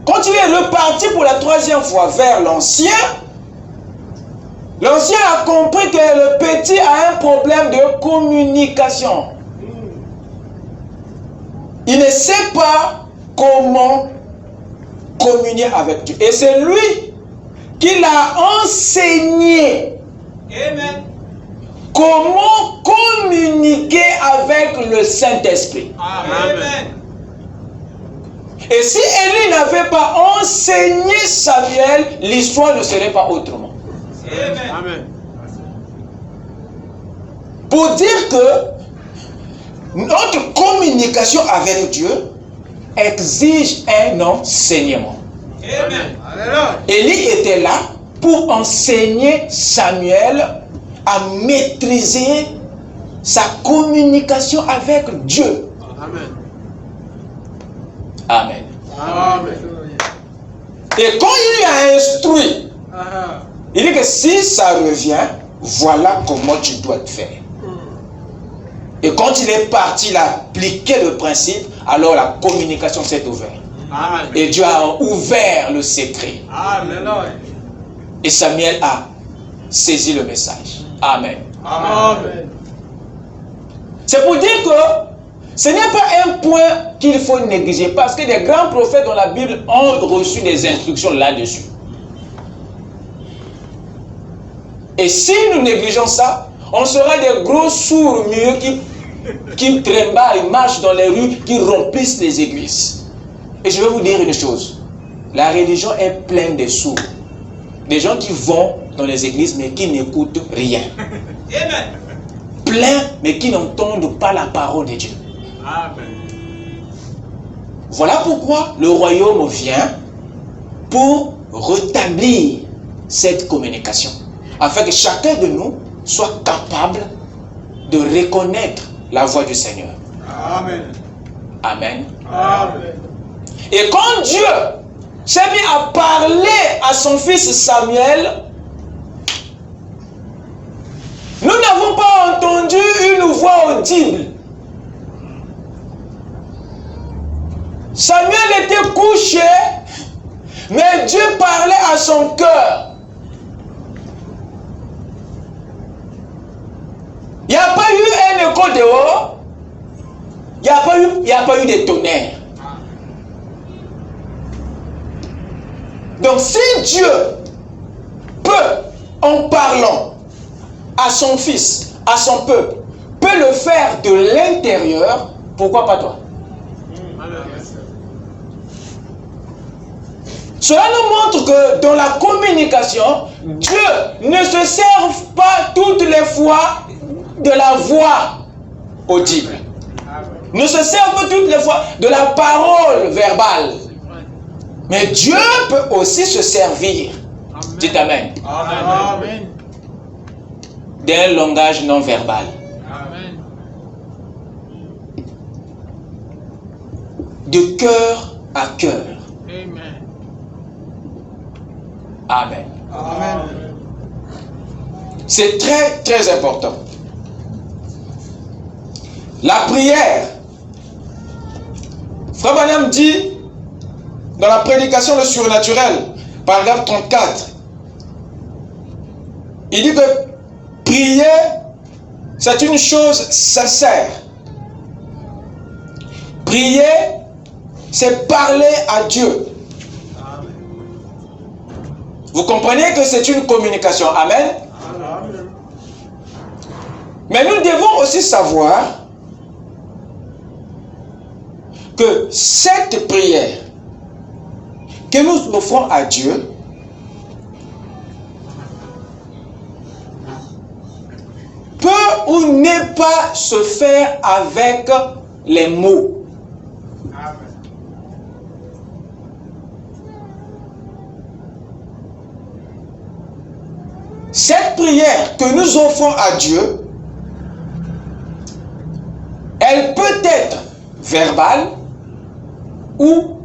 quand il est reparti pour la troisième fois vers l'ancien, l'ancien a compris que le petit a un problème de communication. Il ne sait pas comment communier avec Dieu. Et c'est lui qu'il a enseigné Amen. comment communiquer avec le Saint-Esprit. Amen. Et si Élie n'avait pas enseigné Samuel, l'histoire ne serait pas autrement. Amen. Amen. Pour dire que notre communication avec Dieu exige un enseignement. Amen. Alléluia. Élie était là pour enseigner Samuel à maîtriser sa communication avec Dieu. Amen. Amen. Amen. Et quand il lui a instruit, il dit que si ça revient, voilà comment tu dois te faire. Et quand il est parti, il a appliqué le principe, alors la communication s'est ouverte. Amen. Et Dieu a ouvert le secret. Alléluia. Et Samuel a saisi le message. Amen. Amen. C'est pour dire que ce n'est pas un point qu'il faut négliger, parce que des grands prophètes dans la Bible ont reçu des instructions là-dessus. Et si nous négligeons ça, on sera des gros sourds muets qui trémballent, marchent dans les rues, qui remplissent les églises. Et je vais vous dire une chose. La religion est pleine de sourds. Des gens qui vont dans les églises mais qui n'écoutent rien. Amen. Plein mais qui n'entendent pas la parole de Dieu. Amen. Voilà pourquoi le royaume vient pour rétablir cette communication. Afin que chacun de nous soit capable de reconnaître la voix du Seigneur. Amen. Amen. Amen. Et quand Dieu s'est mis à parler à son fils Samuel, nous n'avons pas entendu une voix audible. Samuel était couché, mais Dieu parlait à son cœur. Il n'y a pas eu un écho dehors, il n'y a pas eu de tonnerre. Donc si Dieu peut, en parlant à son fils, à son peuple, peut le faire de l'intérieur, pourquoi pas toi? Cela nous montre que dans la communication, Dieu ne se sert pas toutes les fois de la voix audible. Ne se sert pas toutes les fois de la parole verbale. Mais Dieu peut aussi se servir, dites Amen, Amen. d'un langage non verbal. Amen. De cœur à cœur. Amen. Amen. Amen. C'est très très important. La prière. Frère Branham dit dans la prédication le surnaturel, paragraphe 34, il dit que prier, c'est une chose sincère. Prier, c'est parler à Dieu. Vous comprenez que c'est une communication. Amen. Amen. Mais nous devons aussi savoir que cette prière que nous offrons à Dieu peut ou ne pas se faire avec les mots. Amen. Cette prière que nous offrons à Dieu, elle peut être verbale ou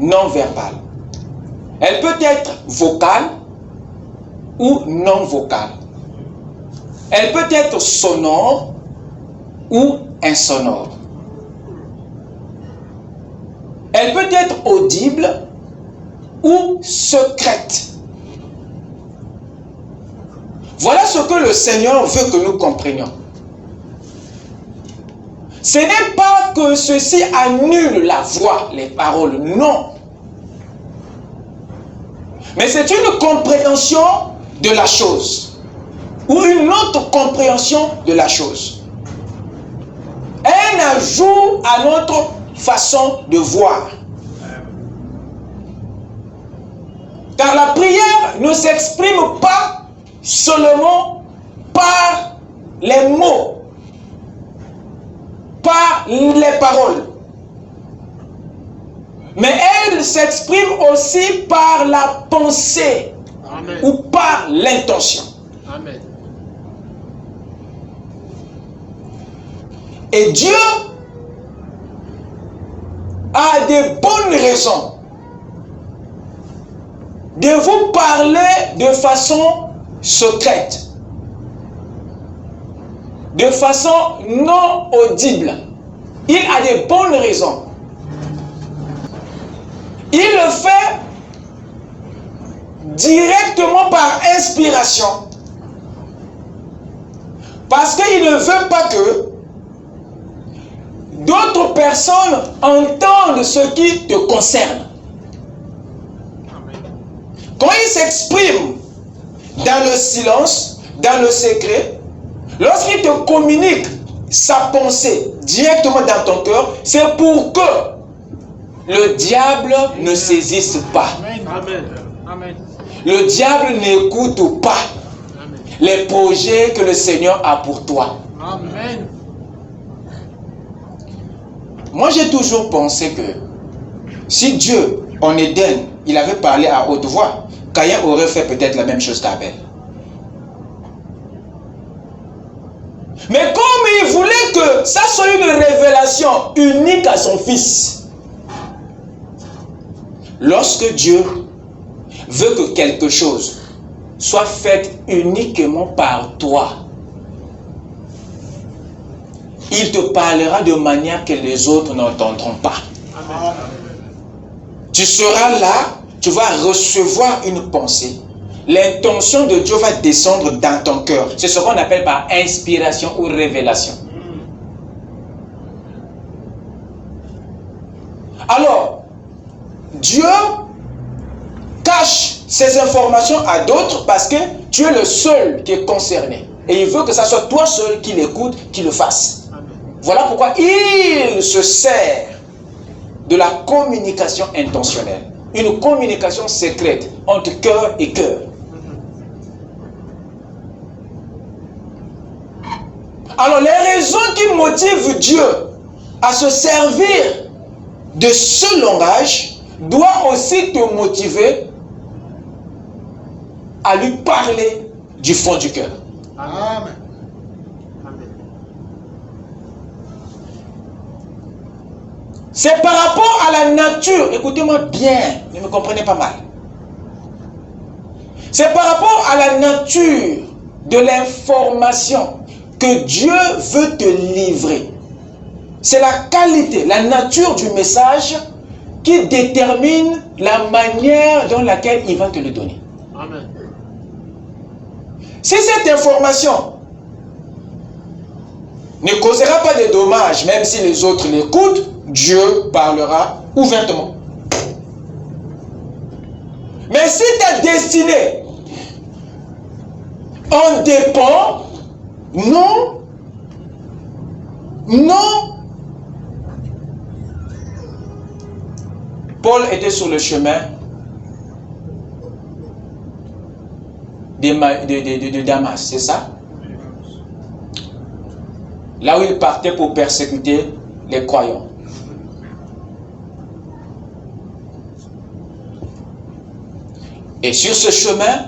non verbale. Elle peut être vocale ou non vocale. Elle peut être sonore ou insonore. Elle peut être audible ou secrète. Voilà ce que le Seigneur veut que nous comprenions. Ce n'est pas que ceci annule la voix, les paroles, non. Mais c'est une compréhension de la chose. Ou une autre compréhension de la chose. Un ajout à notre façon de voir. Car la prière ne s'exprime pas seulement par les mots, par les paroles. Mais elle s'exprime aussi par la pensée. Amen. Ou par l'intention. Amen. Et Dieu a des bonnes raisons de vous parler de façon secrète, de façon non audible. Il a des bonnes raisons. Il le fait directement par inspiration. Parce qu'il ne veut pas que d'autres personnes entendent ce qui te concerne. Quand il s'exprime dans le silence, dans le secret, lorsqu'il te communique sa pensée directement dans ton cœur, c'est pour que le diable ne saisisse pas. Amen. Amen. Le diable n'écoute pas Amen. les projets que le Seigneur a pour toi. Amen. Moi, j'ai toujours pensé que si Dieu, en Éden, il avait parlé à haute voix, Caïn aurait fait peut-être la même chose qu'Abel. Mais comme il voulait que ça soit une révélation unique à son fils, lorsque Dieu veut que quelque chose soit fait uniquement par toi, il te parlera de manière que les autres n'entendront pas. Amen. Tu seras là, tu vas recevoir une pensée. L'intention de Dieu va descendre dans ton cœur. C'est ce qu'on appelle par inspiration ou révélation. Alors, Dieu cache ces informations à d'autres parce que tu es le seul qui est concerné. Et il veut que ce soit toi seul qui l'écoute, qui le fasse. Voilà pourquoi il se sert de la communication intentionnelle. Une communication secrète entre cœur et cœur. Alors les raisons qui motivent Dieu à se servir de ce langage doivent aussi te motiver à lui parler du fond du cœur. Amen. C'est par rapport à la nature, écoutez-moi bien, ne me comprenez pas mal. C'est par rapport à la nature de l'information que Dieu veut te livrer. C'est la qualité, la nature du message qui détermine la manière dans laquelle il va te le donner. Amen. Si cette information ne causera pas de dommages, même si les autres l'écoutent, Dieu parlera ouvertement. Mais si ta destinée en dépend, non. Paul était sur le chemin de Damas, c'est ça? Là où il partait pour persécuter les croyants. Et sur ce chemin,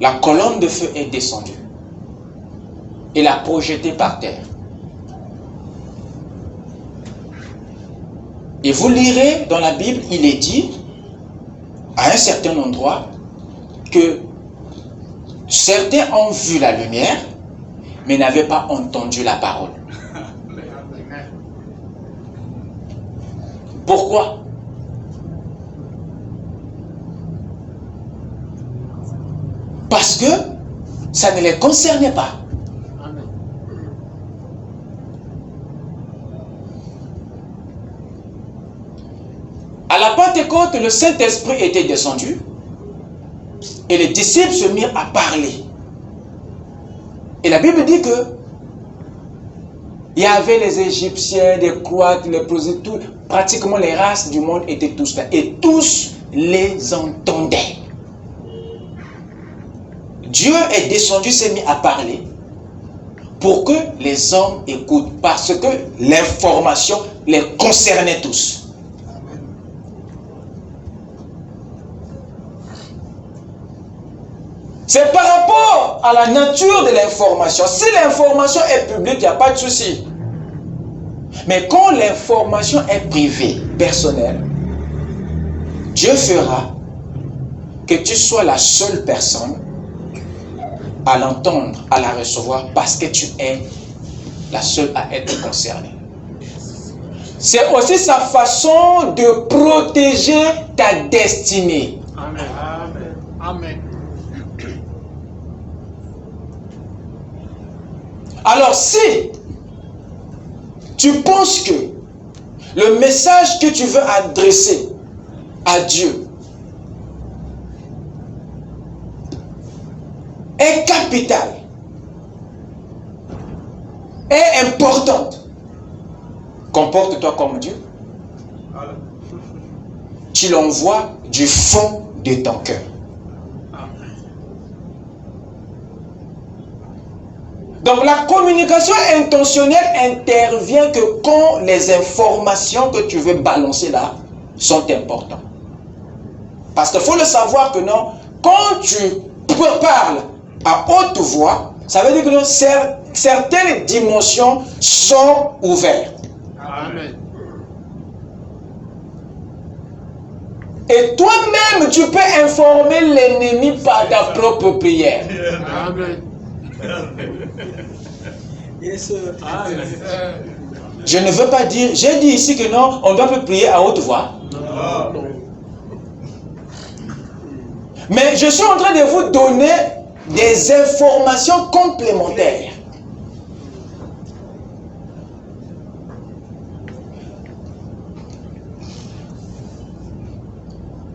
la colonne de feu est descendue et l'a projeté par terre. Et vous lirez dans la Bible, il est dit, à un certain endroit, que certains ont vu la lumière, mais n'avaient pas entendu la parole. Pourquoi? Parce que ça ne les concernait pas. Amen. À la Pentecôte, Pentecôte, le Saint-Esprit était descendu et les disciples se mirent à parler. Et la Bible dit que il y avait les Égyptiens, les Croates, les prosélytes, pratiquement les races du monde étaient tous là. Et tous les entendaient. Dieu est descendu, s'est mis à parler pour que les hommes écoutent. Parce que l'information les concernait tous. C'est par rapport à la nature de l'information. Si l'information est publique, il n'y a pas de souci. Mais quand l'information est privée, personnelle, Dieu fera que tu sois la seule personne à l'entendre, à la recevoir, parce que tu es la seule à être concernée. C'est aussi sa façon de protéger ta destinée. Amen. Amen. Amen. Alors si tu penses que le message que tu veux adresser à Dieu est capital, est importante, comporte-toi comme Dieu. Tu l'envoies du fond de ton cœur. Donc la communication intentionnelle intervient que quand les informations que tu veux balancer là sont importantes. Parce qu'il faut le savoir que non, quand tu parles à haute voix, ça veut dire que non, certaines dimensions sont ouvertes. Amen. Et toi-même, tu peux informer l'ennemi par ta propre prière. Amen. Je ne veux pas dire, j'ai dit ici que non, on doit pas prier à haute voix. Non. Mais je suis en train de vous donner des informations complémentaires.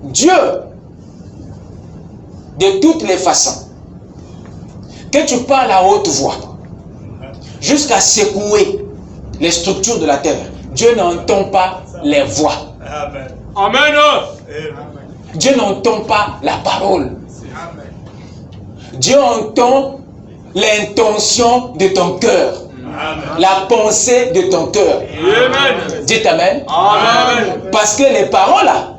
Dieu, de toutes les façons, que tu parles à haute voix, jusqu'à secouer les structures de la terre, Dieu n'entend pas les voix. Amen. Amen. Dieu n'entend pas la parole. Dieu entend l'intention de ton cœur. Amen. La pensée de ton cœur. Amen. Dites Amen. Amen. Parce que les paroles là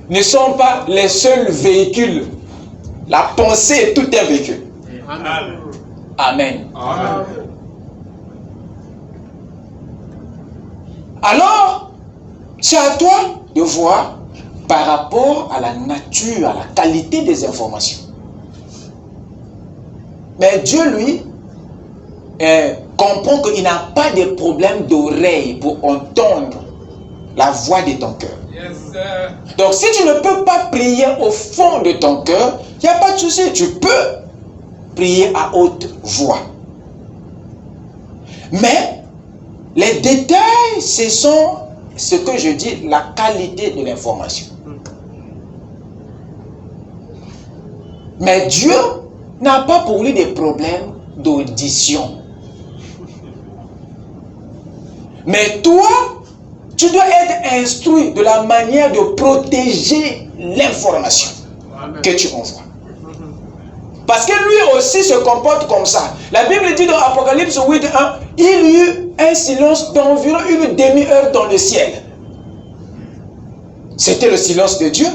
ne sont pas les seuls véhicules. La pensée est tout un véhicule. Amen. Amen. Amen. Alors, c'est à toi de voir par rapport à la nature, à la qualité des informations. Mais Dieu, lui, comprend qu'il n'a pas de problème d'oreille pour entendre la voix de ton cœur. Yes, sir. Donc, si tu ne peux pas prier au fond de ton cœur, il n'y a pas de souci. Tu peux prier à haute voix. Mais, les détails, ce sont ce que je dis, la qualité de l'information. Mais Dieu n'a pas pour lui des problèmes d'audition. Mais toi, tu dois être instruit de la manière de protéger l'information que tu envoies. Parce que lui aussi se comporte comme ça. La Bible dit dans Apocalypse 8:1, il y eut un silence d'environ une demi-heure dans le ciel. C'était le silence de Dieu.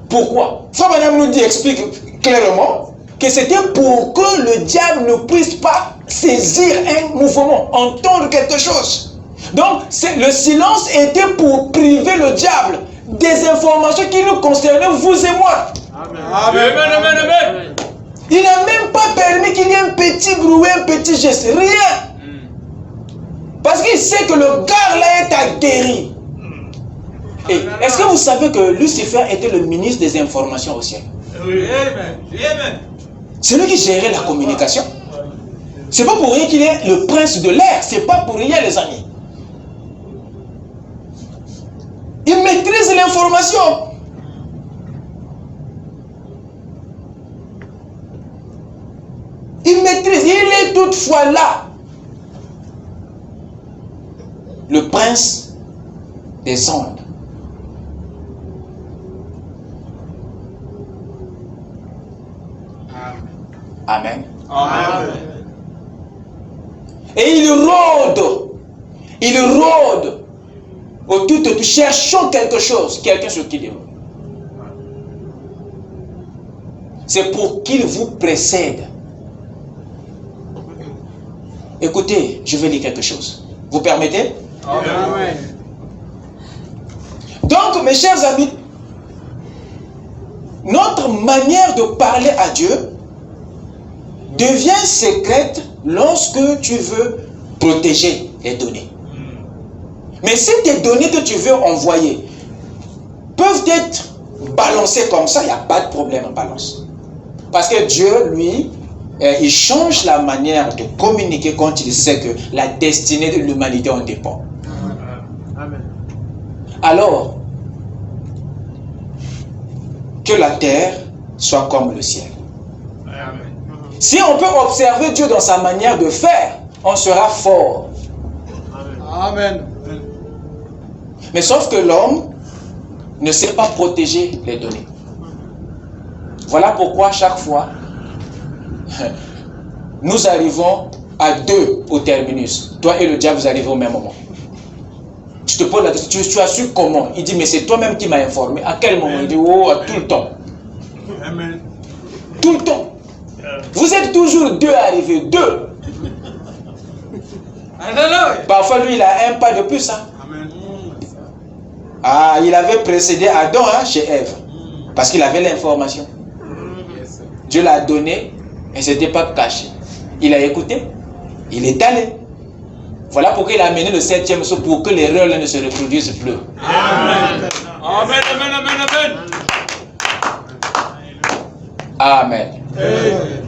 Pourquoi? Frère Madame nous dit, explique clairement que c'était pour que le diable ne puisse pas saisir un mouvement, entendre quelque chose. Donc, le silence était pour priver le diable des informations qui nous concernaient, vous et moi. Amen. Amen. Amen. Amen. Il n'a même pas permis qu'il y ait un petit bruit, un petit geste, rien. Parce qu'il sait que le gars là est aguerri. Et est-ce que vous savez que Lucifer était le ministre des informations au ciel? Oui. Amen. Amen. C'est lui qui gérait la communication. C'est pas pour rien qu'il est le prince de l'air. C'est pas pour rien, les amis. Il maîtrise l'information. toutefois là, le prince des ondes, Amen. Amen. Et il rôde autour de tout, cherchant quelque chose, quelqu'un sur qui il est. C'est pour qu'il vous précède. Écoutez, je vais lire quelque chose. Vous permettez? Amen. Donc, mes chers amis, notre manière de parler à Dieu devient secrète lorsque tu veux protéger les données. Mais si tes données que tu veux envoyer peuvent être balancées comme ça, il n'y a pas de problème en balance. Parce que Dieu, lui, il change la manière de communiquer quand il sait que la destinée de l'humanité en dépend. Amen. Alors, que la terre soit comme le ciel. Amen. Si on peut observer Dieu dans sa manière de faire, on sera fort. Amen. Mais sauf que l'homme ne sait pas protéger les données. Voilà pourquoi chaque fois, nous arrivons à deux au terminus. Toi et le diable, vous arrivez au même moment. Je te pose la question, tu as su comment? Il dit, mais c'est toi-même qui m'as informé. À quel moment? Il dit, oh, tout le temps. Amen. Tout le temps. Vous êtes toujours deux arrivés, deux. Alléluia. Parfois, lui, il a un pas de plus. Hein. Amen. Ah, il avait précédé Adam chez Ève. Parce qu'il avait l'information. Dieu l'a donné et ce n'était pas caché. Il a écouté. Il est allé. Voilà pourquoi il a amené le 7e saut pour que l'erreur ne se reproduise plus. Amen. Amen. Amen. Amen. Amen. Amen.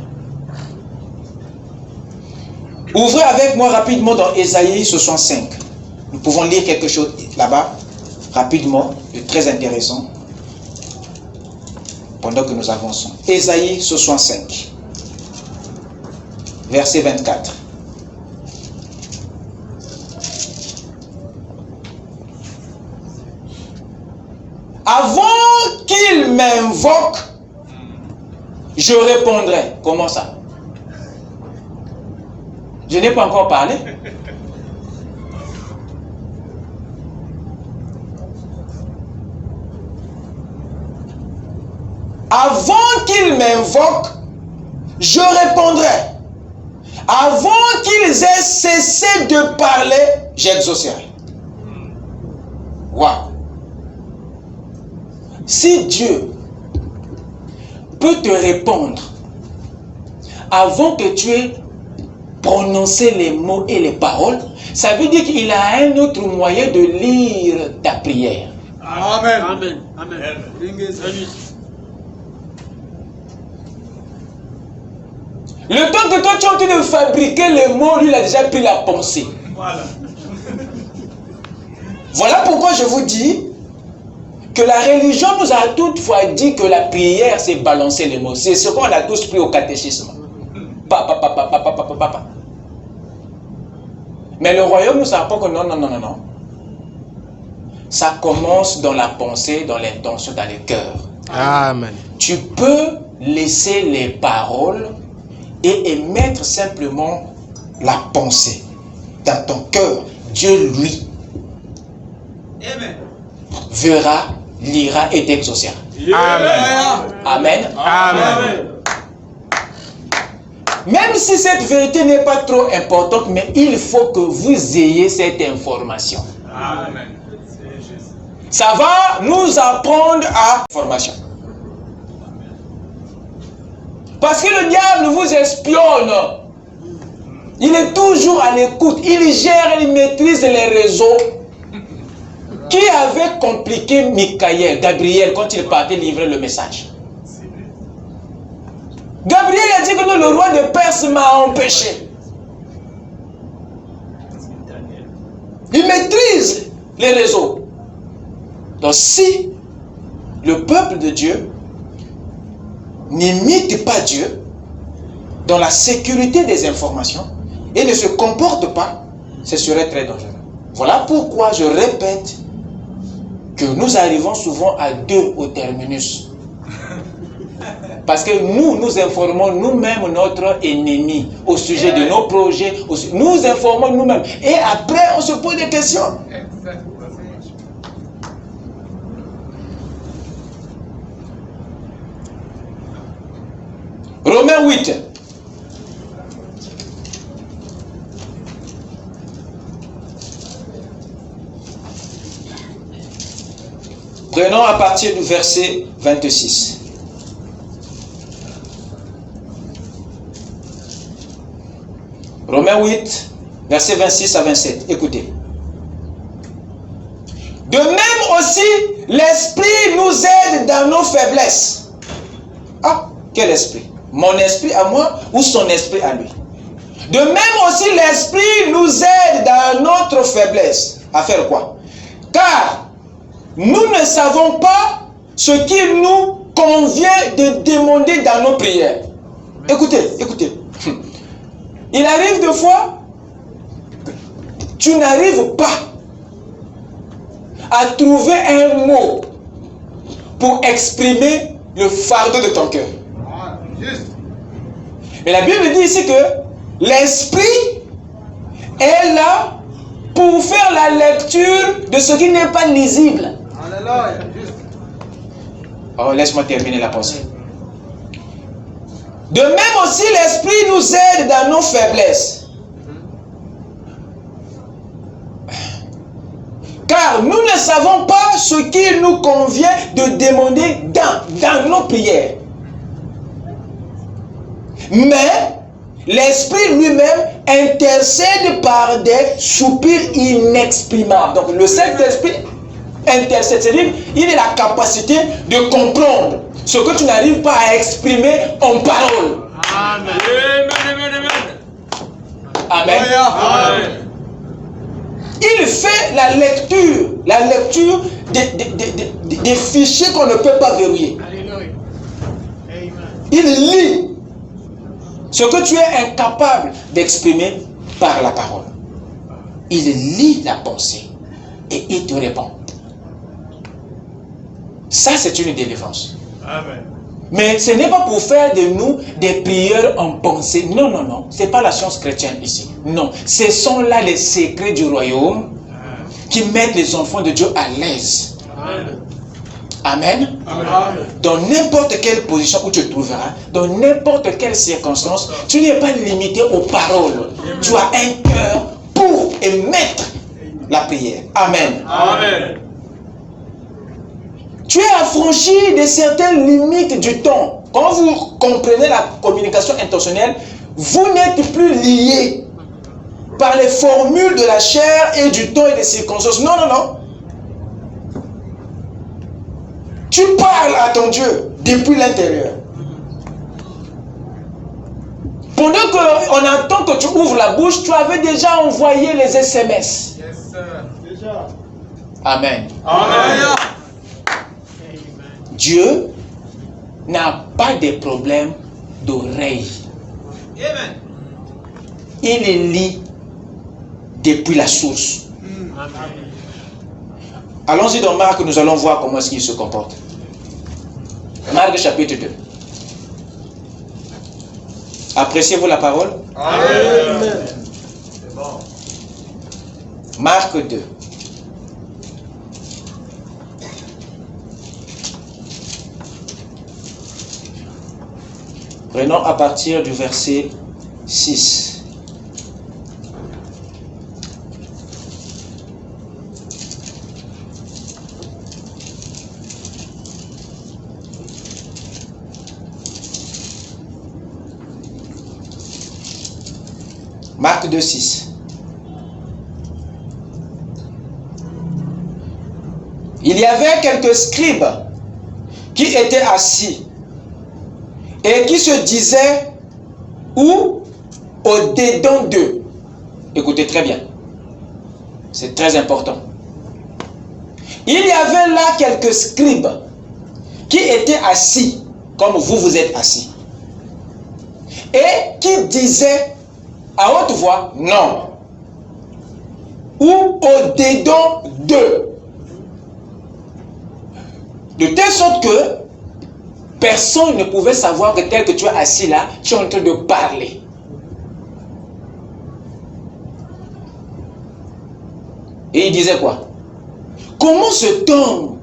Ouvrez avec moi rapidement dans Ésaïe 65. Nous pouvons lire quelque chose là-bas, rapidement, de très intéressant, pendant que nous avançons. Ésaïe 65, verset 24. Avant qu'il m'invoque, je répondrai. Comment ça? Je n'ai pas encore parlé. Avant qu'il m'invoque, je répondrai. Avant qu'ils aient cessé de parler, j'exaucerai. Waouh! Si Dieu peut te répondre avant que tu aies prononcé les mots et les paroles, ça veut dire qu'il a un autre moyen de lire ta prière. Amen. Amen. Amen. Le temps que toi tu es en train de fabriquer les mots, lui il a déjà pris la pensée. Voilà. Voilà pourquoi je vous dis que la religion nous a toutefois dit que la prière c'est balancer les mots. C'est ce qu'on a tous pris au catéchisme. Papa. Mais le royaume nous apprend que non. Ça commence dans la pensée, dans l'intention, dans le cœur. Amen. Tu peux laisser les paroles et émettre simplement la pensée dans ton cœur. Dieu, lui, Amen. verra, lira et t'exaucera. Amen. Amen. Amen. Même si cette vérité n'est pas trop importante, mais il faut que vous ayez cette information. Amen. Ça va nous apprendre à formation. Parce que le diable vous espionne. Il est toujours à l'écoute. Il gère, il maîtrise les réseaux. Qui avait compliqué Gabriel, quand il partait livrer le message? Gabriel a dit que non, le roi de Perse m'a empêché. Il maîtrise les réseaux. Donc si le peuple de Dieu n'imite pas Dieu, dans la sécurité des informations et ne se comporte pas, ce serait très dangereux. Voilà pourquoi je répète que nous arrivons souvent à deux au terminus. Parce que nous informons nous-mêmes notre ennemi au sujet de nos projets. Nous informons nous-mêmes. Et après, on se pose des questions. Romains 8. Prenons à partir du verset 26. Romains 8, versets 26 à 27. Écoutez. De même aussi, l'Esprit nous aide dans nos faiblesses. Ah, quel esprit? Mon esprit à moi ou son esprit à lui? De même aussi, l'Esprit nous aide dans notre faiblesse. À faire quoi? Car nous ne savons pas ce qu'il nous convient de demander dans nos prières. Écoutez, écoutez. Il arrive des fois, tu n'arrives pas à trouver un mot pour exprimer le fardeau de ton cœur. Mais la Bible dit ici que l'Esprit est là pour faire la lecture de ce qui n'est pas lisible. Oh, laisse-moi terminer la pensée. De même aussi, l'Esprit nous aide dans nos faiblesses. Car nous ne savons pas ce qu'il nous convient de demander dans nos prières. Mais l'Esprit lui-même intercède par des soupirs inexprimables. Donc le Saint-Esprit intercède, c'est-à-dire il a la capacité de comprendre ce que tu n'arrives pas à exprimer en parole. Amen. Amen. Amen. Il fait la lecture des fichiers qu'on ne peut pas verrouiller. Il lit ce que tu es incapable d'exprimer par la parole. Il lit la pensée et il te répond. Ça, c'est une délivrance. Amen. Mais ce n'est pas pour faire de nous des prières en pensée. Non, non, non. Ce n'est pas la science chrétienne ici. Non. Ce sont là les secrets du royaume qui mettent les enfants de Dieu à l'aise. Amen. Amen. Dans n'importe quelle position où tu te trouveras, dans n'importe quelle circonstance, tu n'es pas limité aux paroles. Tu as un cœur pour émettre la prière. Amen. Amen. Tu es affranchi de certaines limites du temps. Quand vous comprenez la communication intentionnelle, vous n'êtes plus lié par les formules de la chair et du temps et des circonstances. Non, non, non. Tu parles à ton Dieu depuis l'intérieur. Pendant qu'on entend que tu ouvres la bouche, tu avais déjà envoyé les SMS. Yes, déjà. Amen. Amen. Dieu n'a pas de problème d'oreille. Il lit depuis la source. Allons-y dans Marc, nous allons voir comment est-ce qu'il se comporte. Marc chapitre 2. Appréciez-vous la parole? Amen. C'est bon. Marc 2. Prenons à partir du verset 6. Marc 2, 6. Il y avait quelques scribes qui étaient assis et qui se disaient ou au-dedans d'eux. Écoutez très bien. C'est très important. Il y avait là quelques scribes qui étaient assis, comme vous êtes assis. et qui disait à haute voix non, ou au-dedans d'eux. De telle sorte que personne ne pouvait savoir que tel que tu es assis là, tu es en train de parler. Et il disait quoi? Comment cet homme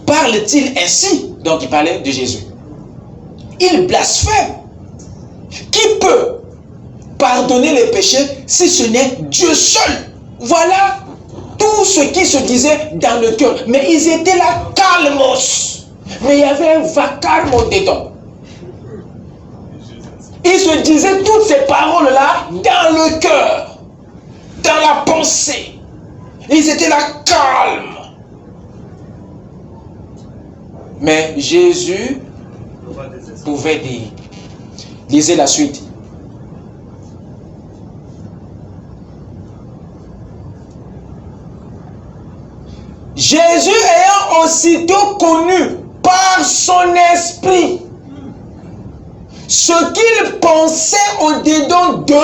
parle-t-il ainsi? Donc il parlait de Jésus. Il blasphème. Qui peut pardonner les péchés si ce n'est Dieu seul? Voilà tout ce qui se disait dans le cœur. Mais ils étaient là calmos. Mais il y avait un vacarme dedans. Ils se disaient toutes ces paroles-là dans le cœur, dans la pensée. Ils étaient là calmes. Mais Jésus pouvait dire. Lisez la suite. Jésus ayant aussitôt connu par son esprit ce qu'il pensait au-dedans d'eux,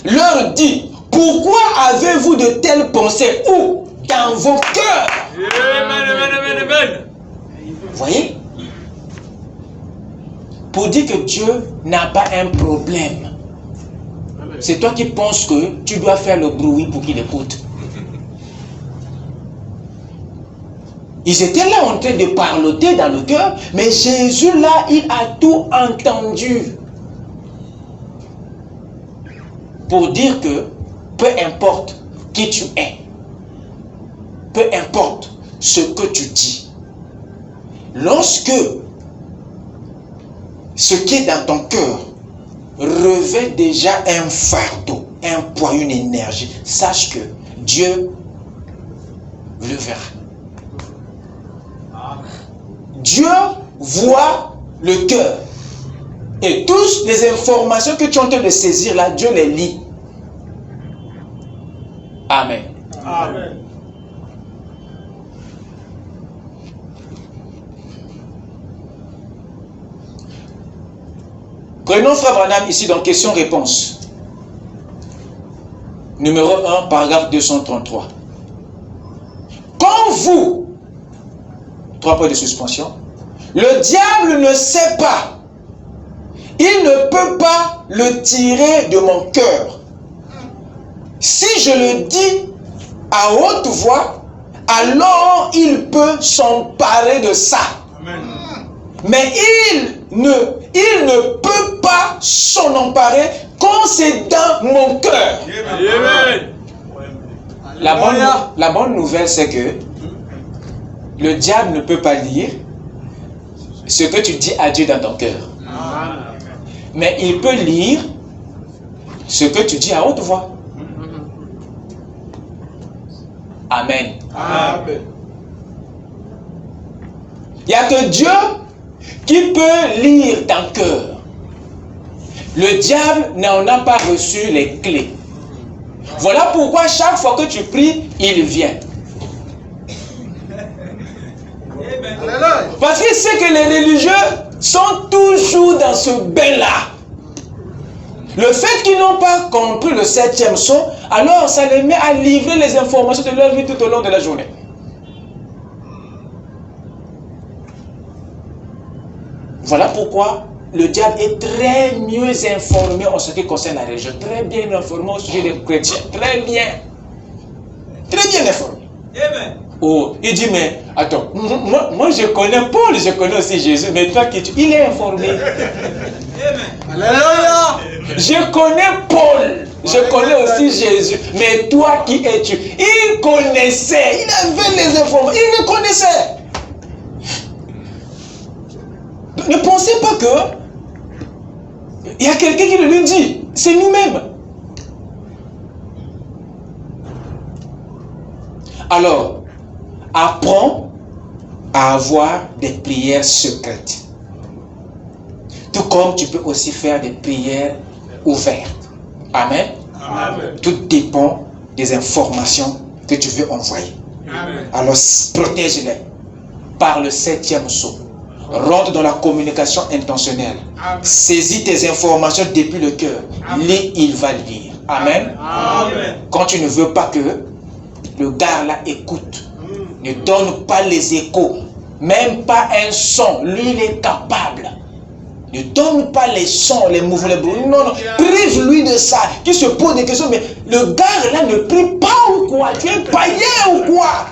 leur dit, pourquoi avez-vous de telles pensées? Où? Dans vos cœurs. Vous voyez? Pour dire que Dieu n'a pas un problème. C'est toi qui penses que tu dois faire le bruit pour qu'il écoute. Ils étaient là en train de parloter dans le cœur, mais Jésus là, il a tout entendu. Pour dire que peu importe qui tu es, peu importe ce que tu dis, lorsque ce qui est dans ton cœur revêt déjà un fardeau, un poids, une énergie, sache que Dieu le verra. Dieu voit le cœur. Et toutes les informations que tu es en train de saisir là, Dieu les lit. Amen. Amen. Prenons Frère Branham ici dans question-réponse. Numéro 1, paragraphe 233. Quand vous, 3 points de suspension, le diable ne sait pas, il ne peut pas le tirer de mon cœur. Si je le dis à haute voix, alors il peut s'emparer de ça. Amen. Mais il ne peut pas s'en emparer quand c'est dans mon cœur. Amen. La bonne nouvelle, c'est que le diable ne peut pas lire ce que tu dis à Dieu dans ton cœur. Amen. Mais il peut lire ce que tu dis à haute voix. Amen. Amen. Il n'y a que Dieu qui peut lire ton cœur. Le diable n'en a pas reçu les clés. Voilà pourquoi chaque fois que tu pries, il vient. Parce qu'il sait que les religieux sont toujours dans ce bain-là. Le fait qu'ils n'ont pas compris le 7e son, alors ça les met à livrer les informations de leur vie tout au long de la journée. Voilà pourquoi le diable est très mieux informé en ce qui concerne la religion. Très bien informé au sujet des chrétiens. Très bien. Très bien informé. Amen. Oh, il dit, mais attends, moi je connais Paul, je connais aussi Jésus, mais toi qui tu... Il est informé. Alléluia. Je connais Paul, je connais aussi Jésus, mais toi qui es-tu? Il connaissait, il avait les informations, il le connaissait. Ne pensez pas que il y a quelqu'un qui le lui dit, c'est nous-mêmes. Alors, apprends à avoir des prières secrètes. Tout comme tu peux aussi faire des prières ouvertes. Amen. Amen. Tout dépend des informations que tu veux envoyer. Amen. Alors, protège-les par le 7e sceau. Rentre dans la communication intentionnelle. Amen. Saisis tes informations depuis le cœur. Lis, il va lire. Amen. Amen. Quand tu ne veux pas que le gars là écoute, ne donne pas les échos, même pas un son. Lui, il est capable. Ne donne pas les sons, les mouvements, les bruits. Non, non. Prive-lui de ça. Qui se pose des questions, mais le gars là ne prie pas ou quoi? Tu es païen ou quoi?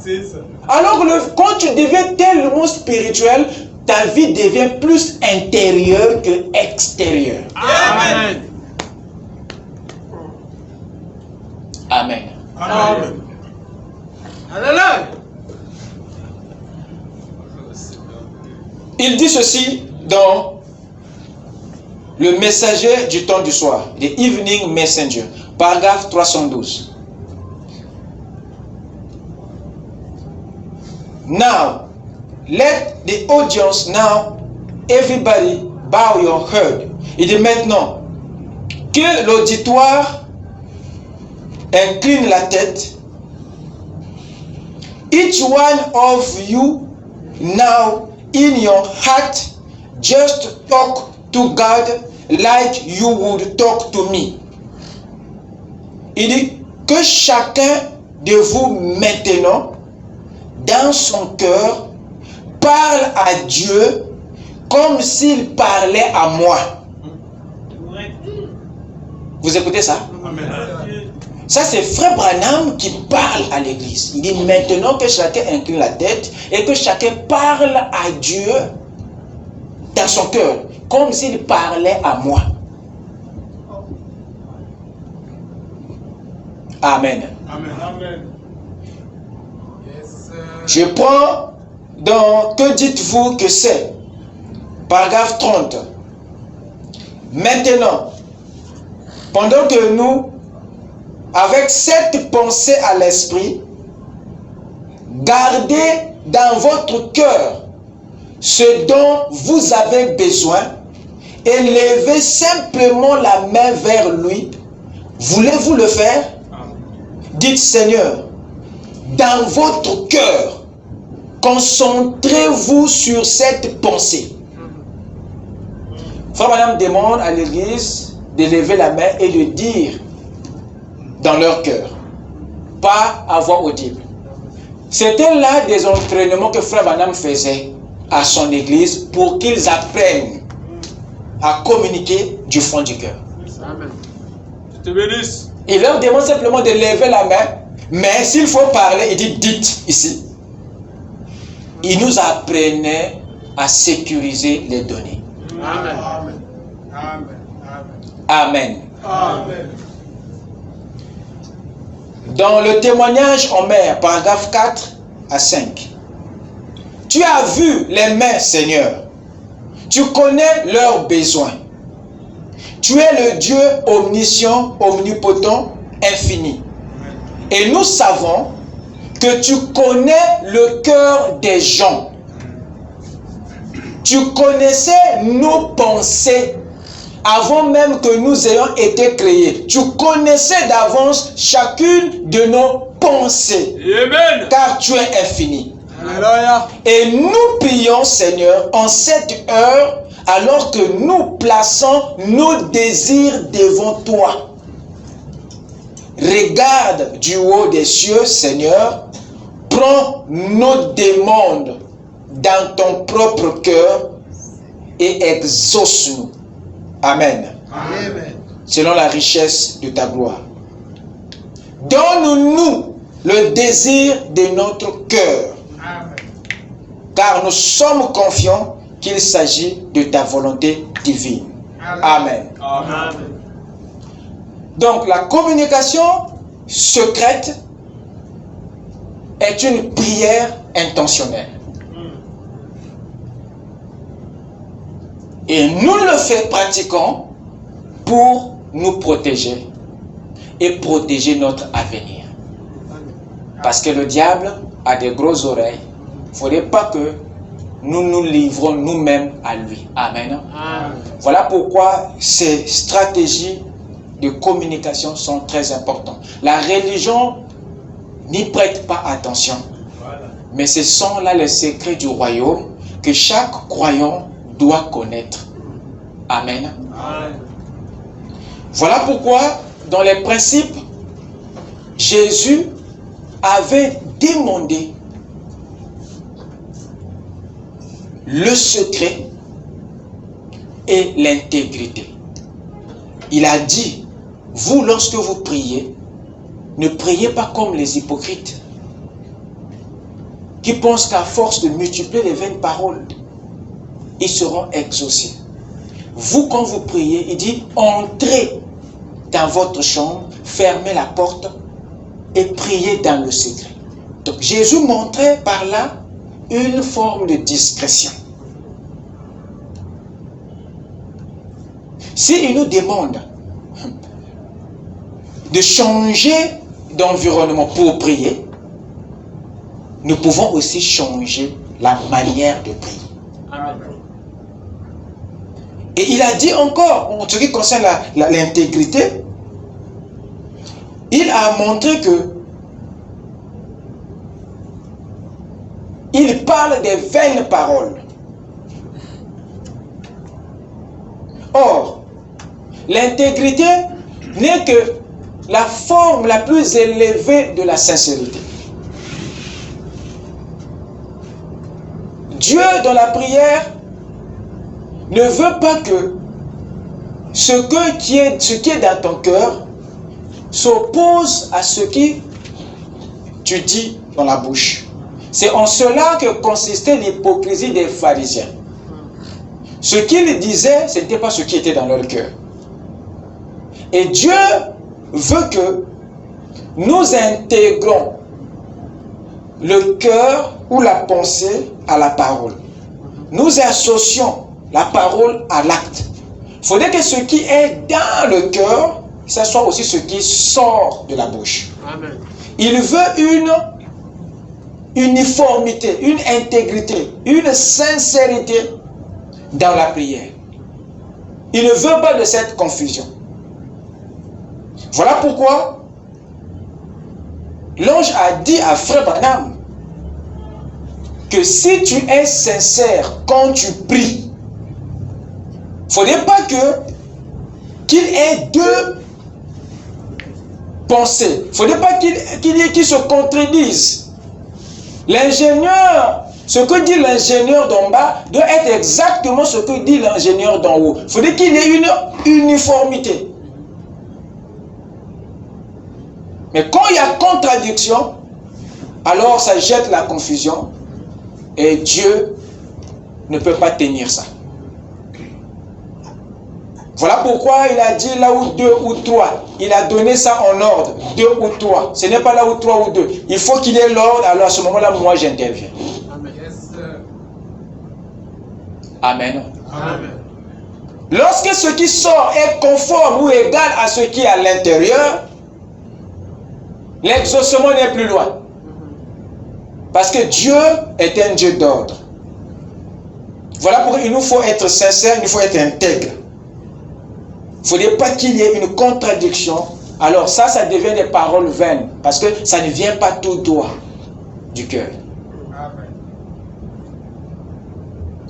C'est ça. Alors que quand tu deviens tellement spirituel, ta vie devient plus intérieure que extérieure. Amen. Amen. Amen. Alléluia. Il dit ceci dans le messager du temps du soir, the evening messenger, paragraphe 312. Now, let the audience now, everybody bow your head. Il dit maintenant que l'auditoire incline la tête. Each one of you now in your heart just talk to God like you would talk to me. Il dit que chacun de vous maintenant dans son cœur parle à Dieu comme s'il parlait à moi. Vous écoutez ça? Amen. Ça, c'est Frère Branham qui parle à l'église. Il dit maintenant que chacun incline la tête et que chacun parle à Dieu dans son cœur, comme s'il parlait à moi. Amen. Amen. Je prends dans que dites-vous que c'est? Paragraphe 30. Maintenant, pendant que nous, avec cette pensée à l'esprit, gardez dans votre cœur ce dont vous avez besoin et levez simplement la main vers lui. Voulez-vous le faire? Dites Seigneur, dans votre cœur, concentrez-vous sur cette pensée. Frère Madame demande à l'église de lever la main et de dire dans leur cœur, pas à voix audible. C'était là des entraînements que Frère Branham faisait à son église pour qu'ils apprennent à communiquer du fond du cœur. Amen. Je te bénisse. Il leur demande simplement de lever la main, mais s'il faut parler, il dit dites ici. Il nous apprenait à sécuriser les données. Amen. Amen. Amen. Amen. Dans le témoignage en mer, paragraphe 4 à 5. Tu as vu les mains, Seigneur. Tu connais leurs besoins. Tu es le Dieu omniscient, omnipotent, infini. Et nous savons que tu connais le cœur des gens. Tu connaissais nos pensées avant même que nous ayons été créés. Tu connaissais d'avance chacune de nos pensées. Amen. Car tu es infini. Alléluia. Et nous prions, Seigneur, en cette heure, alors que nous plaçons nos désirs devant toi. Regarde du haut des cieux, Seigneur, prends nos demandes dans ton propre cœur et exauce-nous. Amen. Amen. Selon la richesse de ta gloire. Donne-nous le désir de notre cœur, Amen. car nous sommes confiants qu'il s'agit de ta volonté divine. Amen. Amen. Donc la communication secrète est une prière intentionnelle. Et nous le pratiquons pour nous protéger et protéger notre avenir. Parce que le diable a des grosses oreilles. Il ne faudrait pas que nous nous livrons nous-mêmes à lui. Amen. Amen. Voilà pourquoi ces stratégies de communication sont très importantes. La religion n'y prête pas attention. Mais ce sont là les secrets du royaume que chaque croyant doit connaître. Amen. Amen. Voilà pourquoi, dans les principes, Jésus avait demandé le secret et l'intégrité. Il a dit, vous, lorsque vous priez, ne priez pas comme les hypocrites qui pensent qu'à force de multiplier les vaines paroles, ils seront exaucés. Vous, quand vous priez, il dit, entrez dans votre chambre, fermez la porte et priez dans le secret. Donc Jésus montrait par là une forme de discrétion. S'il nous demande de changer d'environnement pour prier, nous pouvons aussi changer la manière de prier. Amen. Et il a dit encore, en ce qui concerne l'intégrité, il a montré que il parle des vaines paroles. Or, l'intégrité n'est que la forme la plus élevée de la sincérité. Dieu, dans la prière, ne veut pas que ce qui est dans ton cœur s'oppose à ce que tu dis dans la bouche. C'est en cela que consistait l'hypocrisie des pharisiens. Ce qu'ils disaient, ce n'était pas ce qui était dans leur cœur. Et Dieu veut que nous intégrons le cœur ou la pensée à la parole. Nous associons la parole à l'acte. Il faudrait que ce qui est dans le cœur, ce soit aussi ce qui sort de la bouche. Amen. Il veut une uniformité, une intégrité, une sincérité dans la prière. Il ne veut pas de cette confusion. Voilà pourquoi l'ange a dit à Frère Branham que si tu es sincère quand tu pries, il ne faudrait pas qu'il ait deux pensées. Il ne faudrait pas qu'il se contredisent. L'ingénieur, ce que dit l'ingénieur d'en bas doit être exactement ce que dit l'ingénieur d'en haut. Il faudrait qu'il ait une uniformité. Mais quand il y a contradiction, alors ça jette la confusion et Dieu ne peut pas tenir ça. Voilà pourquoi il a dit là où 2 ou 3, il a donné ça en ordre, 2 ou 3. Ce n'est pas là où 3 ou 2. Il faut qu'il y ait l'ordre, alors à ce moment-là, moi j'interviens. Amen. Yes, Amen. Amen. Lorsque ce qui sort est conforme ou égal à ce qui est à l'intérieur, l'exaucement n'est plus loin. Parce que Dieu est un Dieu d'ordre. Voilà pourquoi il nous faut être sincère, il nous faut être intègre. Il ne faudrait pas qu'il y ait une contradiction. Alors ça devient des paroles vaines. Parce que ça ne vient pas tout droit du cœur. Amen.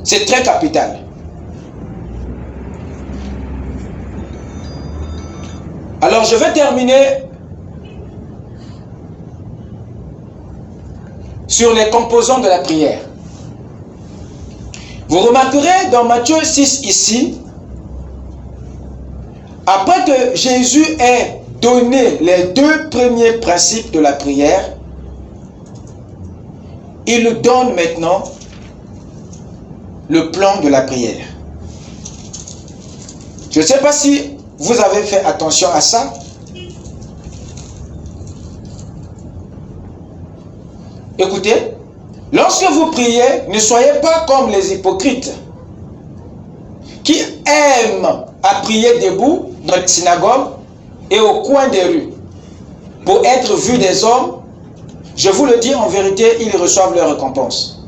C'est très capital. Alors je vais terminer sur les composants de la prière. Vous remarquerez dans Matthieu 6 ici, après que Jésus ait donné les 2 premiers principes de la prière, il nous donne maintenant le plan de la prière. Je ne sais pas si vous avez fait attention à ça. Écoutez, lorsque vous priez, ne soyez pas comme les hypocrites qui aiment à prier debout dans les synagogues et au coin des rues pour être vus des hommes. Je vous le dis en vérité, ils reçoivent leur récompense.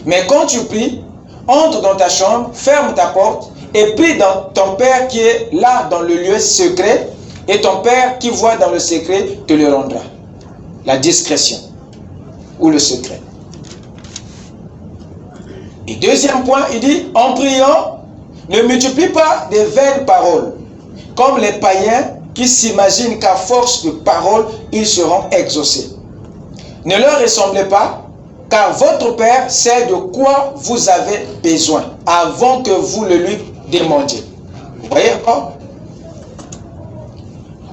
Mais quand tu pries, entre dans ta chambre, ferme ta porte et prie dans ton Père qui est là dans le lieu secret, et ton Père qui voit dans le secret te le rendra. La discrétion ou le secret. Et deuxième point, il dit, en priant, ne multiplie pas de vaines paroles, comme les païens qui s'imaginent qu'à force de paroles, ils seront exaucés. Ne leur ressemblez pas, car votre Père sait de quoi vous avez besoin, avant que vous le lui demandiez. Vous voyez encore?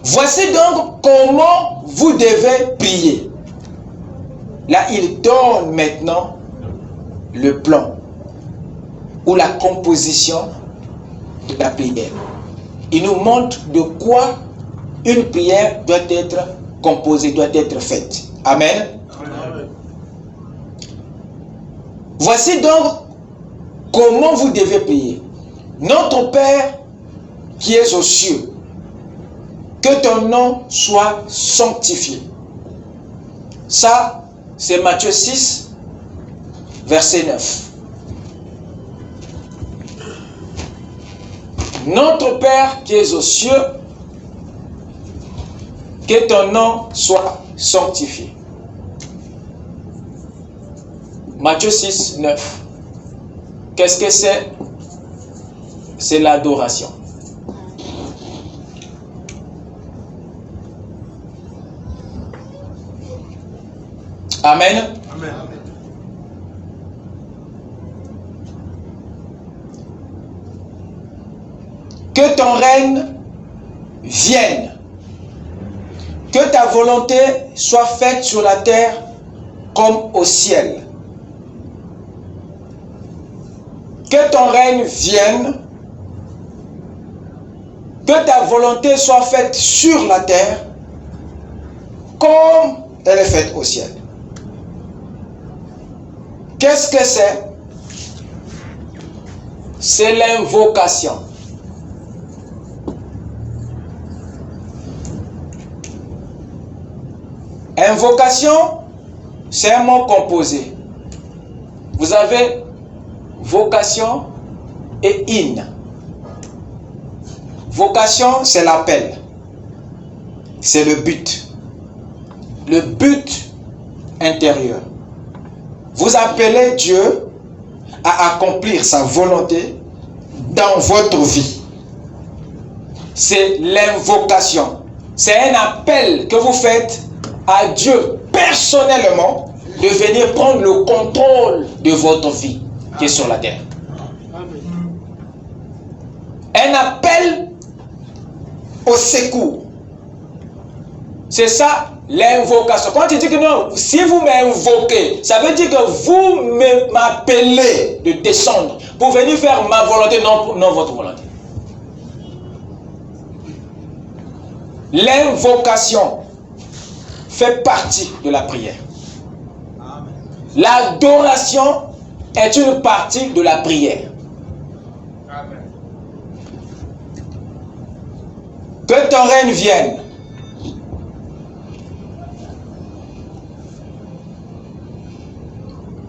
Voici donc comment vous devez prier. Là, il donne maintenant le plan ou la composition de la prière. Il nous montre de quoi une prière doit être composée, doit être faite. Amen. Amen. Voici donc comment vous devez prier. Notre Père qui es aux cieux, que ton nom soit sanctifié. Ça, c'est Matthieu 6, verset 9. Notre Père qui es aux cieux, que ton nom soit sanctifié. Matthieu 6, 9. Qu'est-ce que c'est? C'est l'adoration. Amen. Amen. Que ton règne vienne. Que ta volonté soit faite sur la terre comme au ciel. Que ton règne vienne. Que ta volonté soit faite sur la terre comme elle est faite au ciel. Qu'est-ce que c'est? C'est l'invocation. Invocation, c'est un mot composé. Vous avez vocation et in. Vocation, c'est l'appel. C'est le but. Le but intérieur. Vous appelez Dieu à accomplir sa volonté dans votre vie. C'est l'invocation. C'est un appel que vous faites à Dieu personnellement de venir prendre le contrôle de votre vie qui est sur la terre. Un appel au secours. C'est ça l'invocation. Quand tu dis que non, si vous m'invoquez, ça veut dire que vous m'appelez de descendre pour venir faire ma volonté, non votre volonté. L'invocation fait partie de la prière. L'adoration est une partie de la prière. Amen. Que ton règne vienne.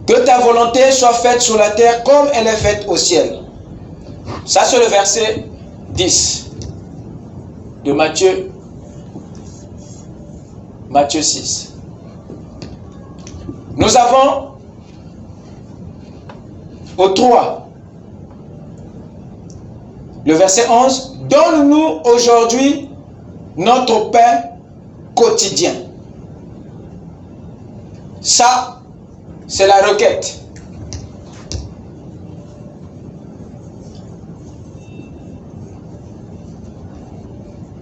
Que ta volonté soit faite sur la terre comme elle est faite au ciel. Ça, c'est le verset 10 de Matthieu 6. Nous avons au 3, le verset 11. Donne-nous aujourd'hui notre pain quotidien. Ça, c'est la requête.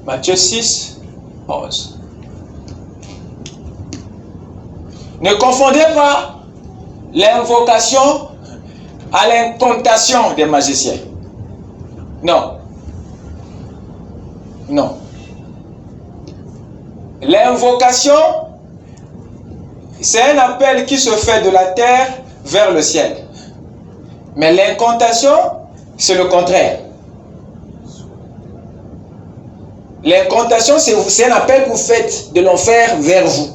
Matthieu 6, 11. Ne confondez pas l'invocation à l'incantation des magiciens. Non. Non. L'invocation, c'est un appel qui se fait de la terre vers le ciel. Mais l'incantation, c'est le contraire. L'incantation, c'est un appel que vous faites de l'enfer vers vous.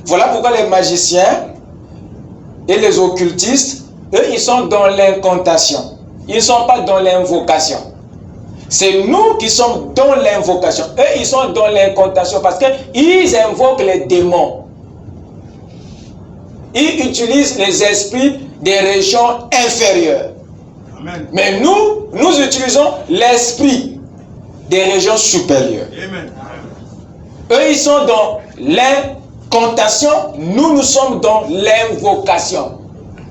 Voilà pourquoi les magiciens et les occultistes, eux, ils sont dans l'incantation. Ils ne sont pas dans l'invocation. C'est nous qui sommes dans l'invocation. Eux, ils sont dans l'incantation parce qu'ils invoquent les démons. Ils utilisent les esprits des régions inférieures. Amen. Mais nous utilisons l'esprit des régions supérieures. Amen. Eux, ils sont dans l'incantation, nous sommes dans l'invocation.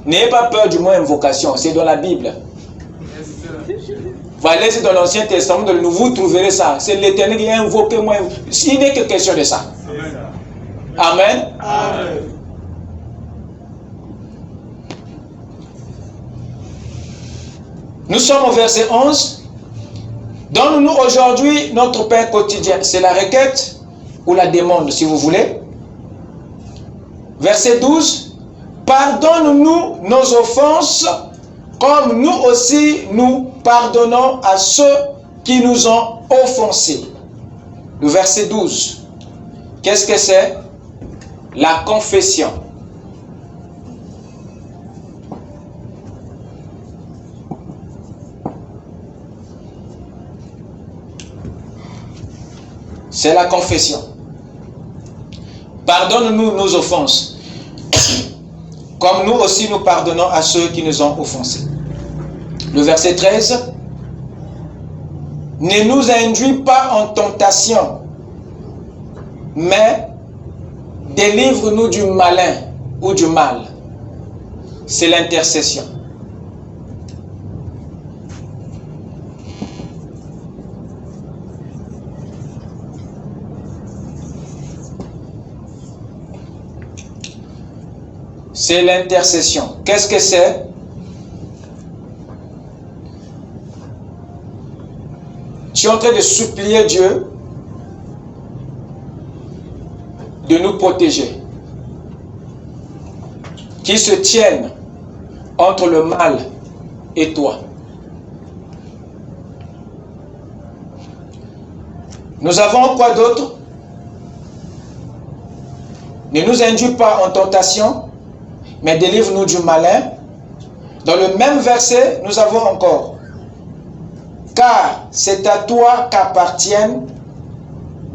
N'ayez pas peur du mot invocation, c'est dans la Bible. Vous allez dans l'Ancien Testament, dans le Nouveau, vous trouverez ça. C'est l'Éternel qui a invoqué moi. Il n'est que question de ça. Amen. Amen. Amen. Nous sommes au verset 11. Donne-nous aujourd'hui notre pain quotidien. C'est la requête ou la demande, si vous voulez. Verset 12. Pardonne-nous nos offenses, comme nous aussi nous pardonnons à ceux qui nous ont offensés. Le verset 12. Qu'est-ce que c'est? La confession. C'est la confession. Pardonne-nous nos offenses, comme nous aussi nous pardonnons à ceux qui nous ont offensés. Le verset 13. Ne nous induis pas en tentation, mais délivre-nous du malin ou du mal. C'est l'intercession. C'est l'intercession. Qu'est-ce que c'est? Tu es en train de supplier Dieu de nous protéger. Qu'il se tienne entre le mal et toi. Nous avons quoi d'autre? Ne nous induis pas en tentation, mais délivre-nous du malin. Dans le même verset, nous avons encore. Car c'est à toi qu'appartiennent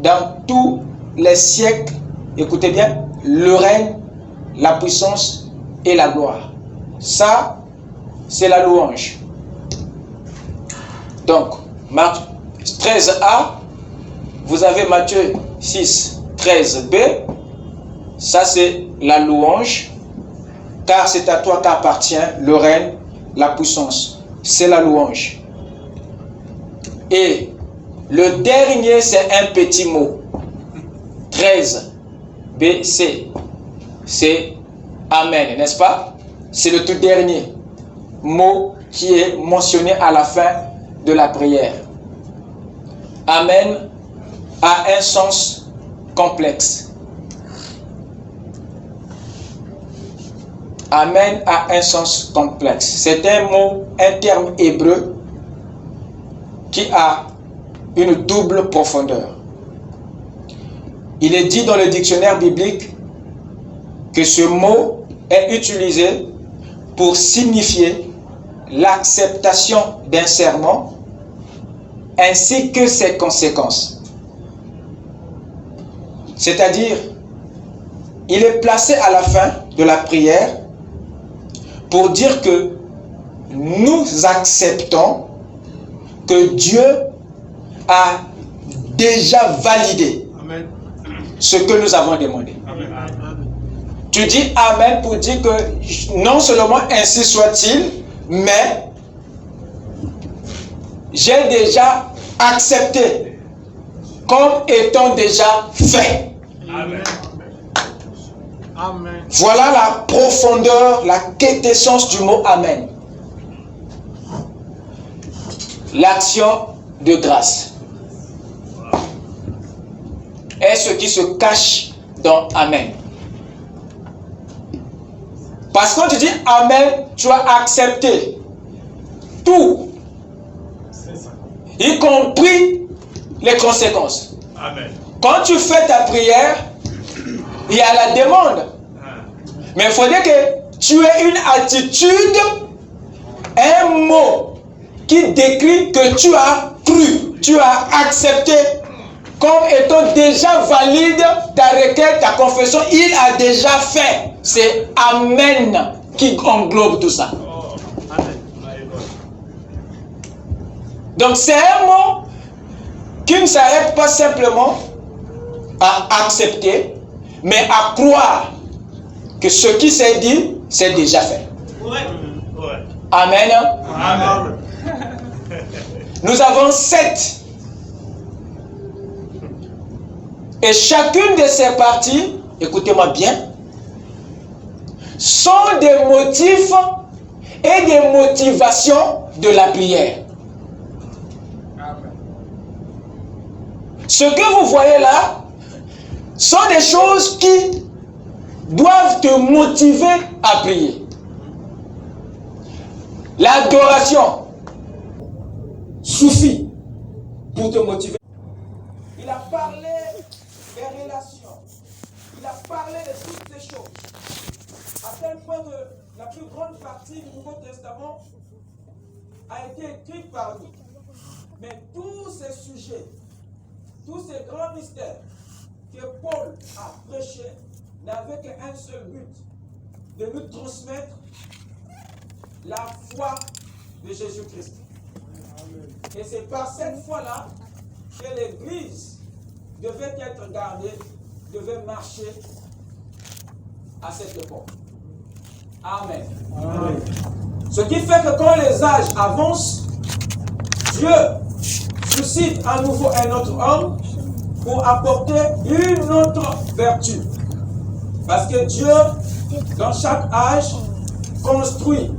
dans tous les siècles, écoutez bien, le règne, la puissance et la gloire. Ça, c'est la louange. Donc, Marc 13a, vous avez Matthieu 6, 13b. Ça, c'est la louange. Car c'est à toi qu'appartient le règne, la puissance. C'est la louange. Et le dernier, c'est un petit mot. 13b, c'est Amen, n'est-ce pas? C'est le tout dernier mot qui est mentionné à la fin de la prière. Amen a un sens complexe. Amen a un sens complexe. C'est un mot, un terme hébreu qui a une double profondeur. Il est dit dans le dictionnaire biblique que ce mot est utilisé pour signifier l'acceptation d'un serment ainsi que ses conséquences. C'est-à-dire, il est placé à la fin de la prière pour dire que nous acceptons que Dieu a déjà validé Amen. ce que nous avons demandé. Amen. Tu dis Amen pour dire que non seulement ainsi soit-il, mais j'ai déjà accepté comme étant déjà fait. Amen. Amen. Voilà la profondeur, la quintessence du mot Amen. L'action de grâce est ce qui se cache dans Amen. Parce que quand tu dis Amen, tu as accepté tout, y compris les conséquences. Amen. Quand tu fais ta prière, il y a la demande. Mais il faudrait que tu aies une attitude, un mot qui décrit que tu as cru, tu as accepté comme étant déjà valide ta requête, ta confession. Il a déjà fait. C'est Amen qui englobe tout ça. Donc c'est un mot qui ne s'arrête pas simplement à accepter, mais à croire que ce qui s'est dit, c'est déjà fait. Amen. Amen. Nous avons 7. Et chacune de ces parties, écoutez-moi bien, sont des motifs et des motivations de la prière. Ce que vous voyez là sont des choses qui doivent te motiver à prier. L'adoration suffit pour te motiver. Il a parlé des relations. Il a parlé de toutes ces choses. À tel point que la plus grande partie du Nouveau Testament a été écrite par lui. Mais tous ces sujets, tous ces grands mystères que Paul a prêchés n'avaient qu'un seul but, de nous transmettre la foi de Jésus-Christ. Et c'est par cette foi-là que l'Église devait être gardée, devait marcher à cette époque. Amen. Amen. Ce qui fait que quand les âges avancent, Dieu suscite à nouveau un autre homme pour apporter une autre vertu. Parce que Dieu, dans chaque âge, construit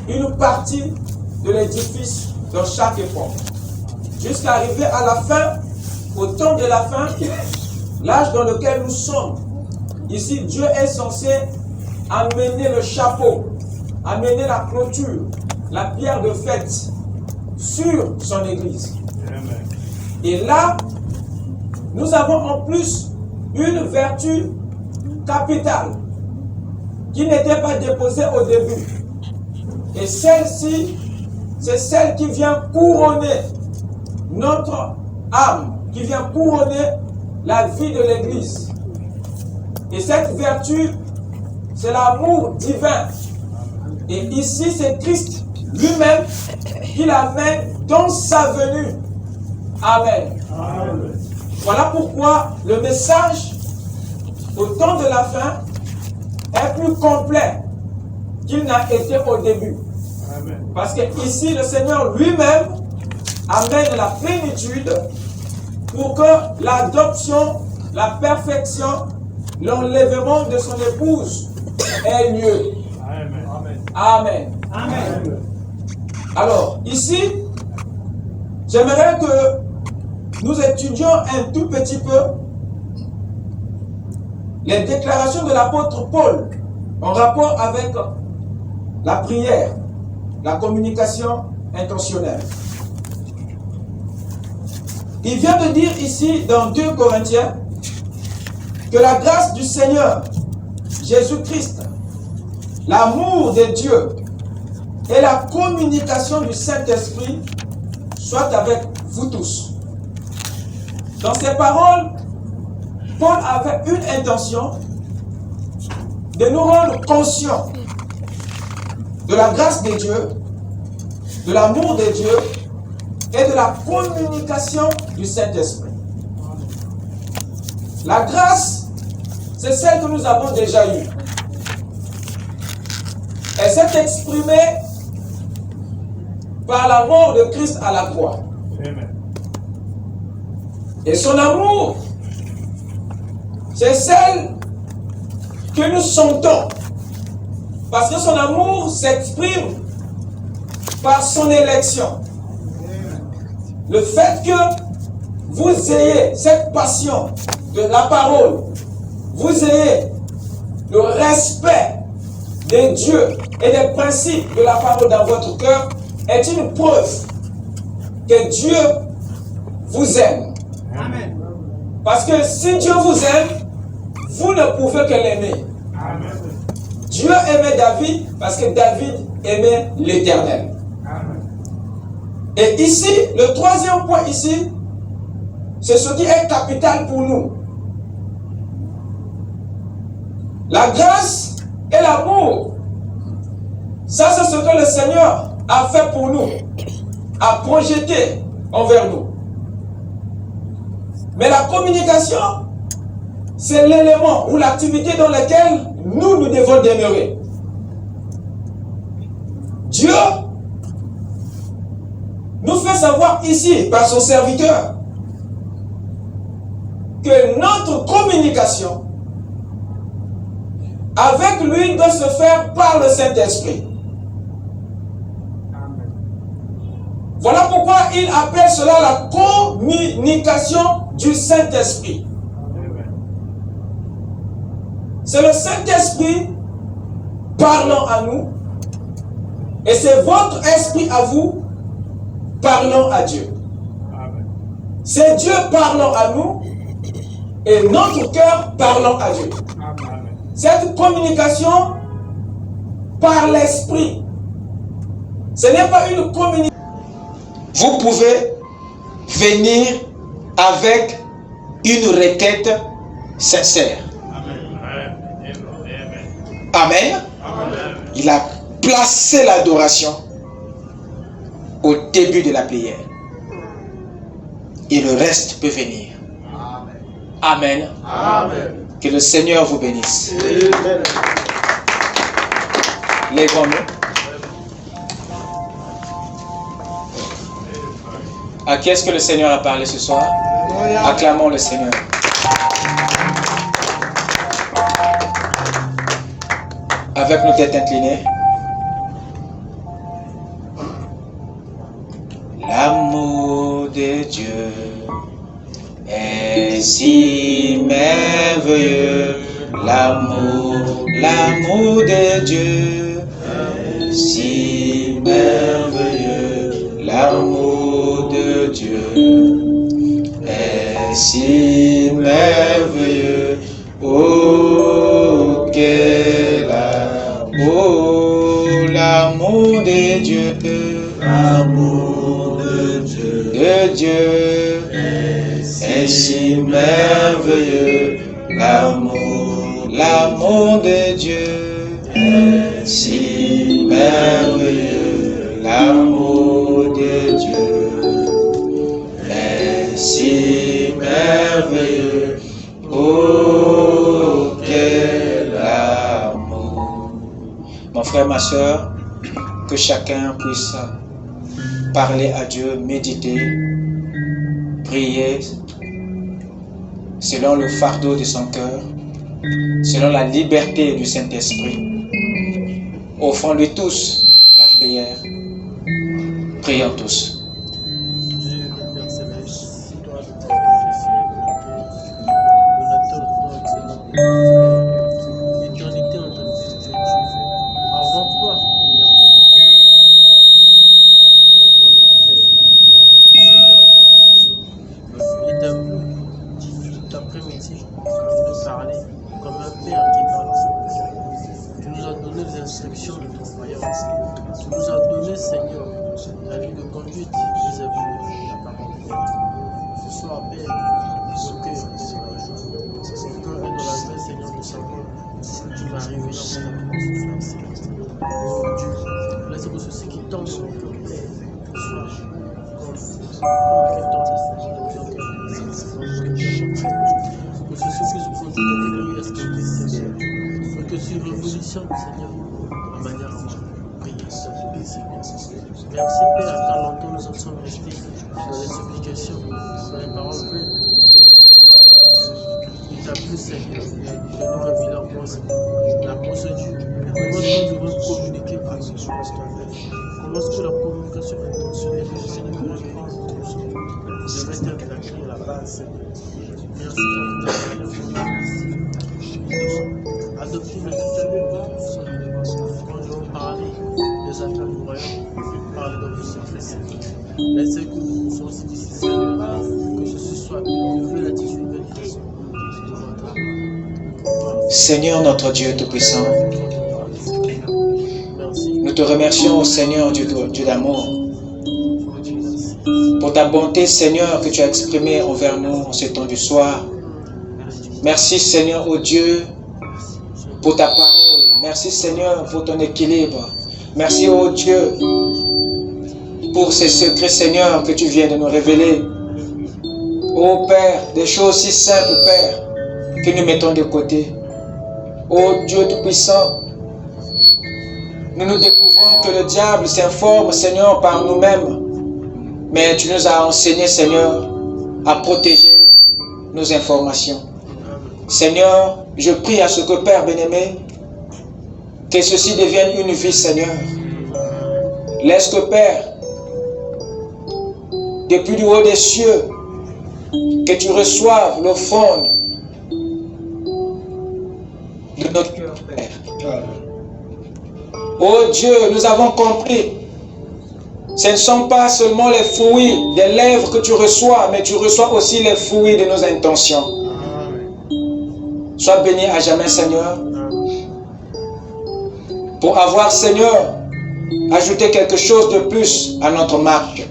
une partie de l'édifice dans chaque époque. Jusqu'à arriver à la fin, au temps de la fin, l'âge dans lequel nous sommes. Ici, Dieu est censé amener le chapeau, amener la clôture, la pierre de fête sur son église. Amen. Et là, nous avons en plus une vertu capitale qui n'était pas déposée au début. Et celle-ci, c'est celle qui vient couronner notre âme, qui vient couronner la vie de l'Église. Et cette vertu, c'est l'amour divin. Et ici, c'est Christ lui-même qui l'amène dans sa venue. Amen. Amen. Voilà pourquoi le message, au temps de la fin, est plus complet qu'il n'a été au début. Amen. Parce que ici, le Seigneur lui-même amène la plénitude pour que l'adoption, la perfection, l'enlèvement de son épouse ait lieu. Amen. Amen. Amen. Alors, ici, j'aimerais que nous étudions un tout petit peu les déclarations de l'apôtre Paul en rapport avec la prière, la communication intentionnelle. Il vient de dire ici dans 2 Corinthiens que la grâce du Seigneur Jésus-Christ, l'amour de Dieu et la communication du Saint-Esprit soient avec vous tous. Dans ces paroles, Paul avait une intention de nous rendre conscients de la grâce de Dieu, de l'amour de Dieu et de la communication du Saint-Esprit. La grâce, c'est celle que nous avons déjà eue. Elle s'est exprimée par la mort de Christ à la croix. Amen. Et son amour, c'est celle que nous sentons. Parce que son amour s'exprime par son élection. Le fait que vous ayez cette passion de la parole, vous ayez le respect des dieux et des principes de la parole dans votre cœur est une preuve que Dieu vous aime. Amen. Parce que si Dieu vous aime, vous ne pouvez que l'aimer. Amen. Dieu aimait David parce que David aimait l'Éternel. Et ici, le troisième point ici, c'est ce qui est capital pour nous. La grâce et l'amour ce que le Seigneur a fait pour nous, a projeté envers nous. Mais la communication, c'est l'élément ou l'activité dans laquelle nous devons demeurer. Dieu nous fait savoir ici, par son serviteur, que notre communication avec lui doit se faire par le Saint-Esprit. Voilà pourquoi il appelle cela la communication du Saint-Esprit. C'est le Saint-Esprit parlant à nous et c'est votre esprit à vous parlant à Dieu. C'est Dieu parlant à nous et notre cœur parlant à Dieu. Cette communication par l'esprit, ce n'est pas une communication. Vous pouvez venir avec une requête sincère. Amen. Il a placé l'adoration au début de la prière. Et le reste peut venir. Amen. Amen. Que le Seigneur vous bénisse. Amen. Lèvons-nous. À qui est-ce que le Seigneur a parlé ce soir? Acclamons le Seigneur. Avec nos têtes inclinées. L'amour de Dieu est si merveilleux. L'amour de Dieu est si merveilleux. L'amour de Dieu est si merveilleux. Oh, quel amour, l'amour de Dieu, l'amour de Dieu est si merveilleux. L'amour de Dieu est si merveilleux. L'amour de Dieu est si merveilleux. Oh, quel amour. Mon frère, ma soeur, que chacun puisse parler à Dieu, méditer, prier selon le fardeau de son cœur, selon la liberté du Saint-Esprit. Offrons-lui tous la prière. Prions tous. L'éternité en tant que Dieu. Avant toi, il n'y a pas de Seigneur Dieu, il t'a plu cet après-midi de nous parler comme un père qui parle à son père. Tu nous as donné les instructions de ton royaume. Tu nous as donné, Seigneur, la ligne de conduite vis-à-vis de la parole de Dieu. Ce soir, Père, ce cœur est dans la joie. Ce cœur est dans la joie, Seigneur, de savoir ce qui va arriver dans cette atmosphère, Seigneur. Oh Dieu, laisse que ceci qui tombe sur mon cœur, Père, soit comme quel temps de Seigneur, que ceci puisse continuer de prier, Seigneur. Que tu révolutionnes, Seigneur, la manière dont tu prier, Seigneur. Merci, Père, car longtemps nous en sommes restés dans les supplications, dans les paroles pleines. Il t'a plu, Seigneur, de nous révéler encore, Seigneur, la procédure. Comment est-ce que nous devons communiquer par ce soir, comment est-ce que la communication intentionnelle que j'essaie de comprendre, devrait être acquis à la base, Seigneur. Merci, car adopter le Seigneur, quand nous allons parler des affaires du royaume, parler de nos secrets, Seigneur. Laissez que nous soyons aussi ici, Seigneur, que ce soit une nouvelle attitude, une nouvelle façon. Seigneur notre Dieu Tout-Puissant, nous te remercions, Seigneur Dieu d'amour, pour ta bonté, Seigneur, que tu as exprimée envers nous en ce temps du soir. Merci, Seigneur, ô Dieu, pour ta parole. Merci, Seigneur, pour ton équilibre. Merci, ô Dieu, pour ces secrets, Seigneur, que tu viens de nous révéler. Ô Père, des choses si simples, Père, que nous mettons de côté. Ô Dieu Tout-Puissant, nous nous découvrons que le diable s'informe, Seigneur, par nous-mêmes. Mais tu nous as enseigné, Seigneur, à protéger nos informations. Seigneur, je prie à ce que, Père bien-aimé, que ceci devienne une vie, Seigneur. Laisse que, Père, depuis du haut des cieux, que tu reçoives l'offrande de notre cœur, Père. Oh Dieu, nous avons compris. Ce ne sont pas seulement les fruits des lèvres que tu reçois, mais tu reçois aussi les fruits de nos intentions. Sois béni à jamais, Seigneur. Pour avoir, Seigneur, ajouté quelque chose de plus à notre marque.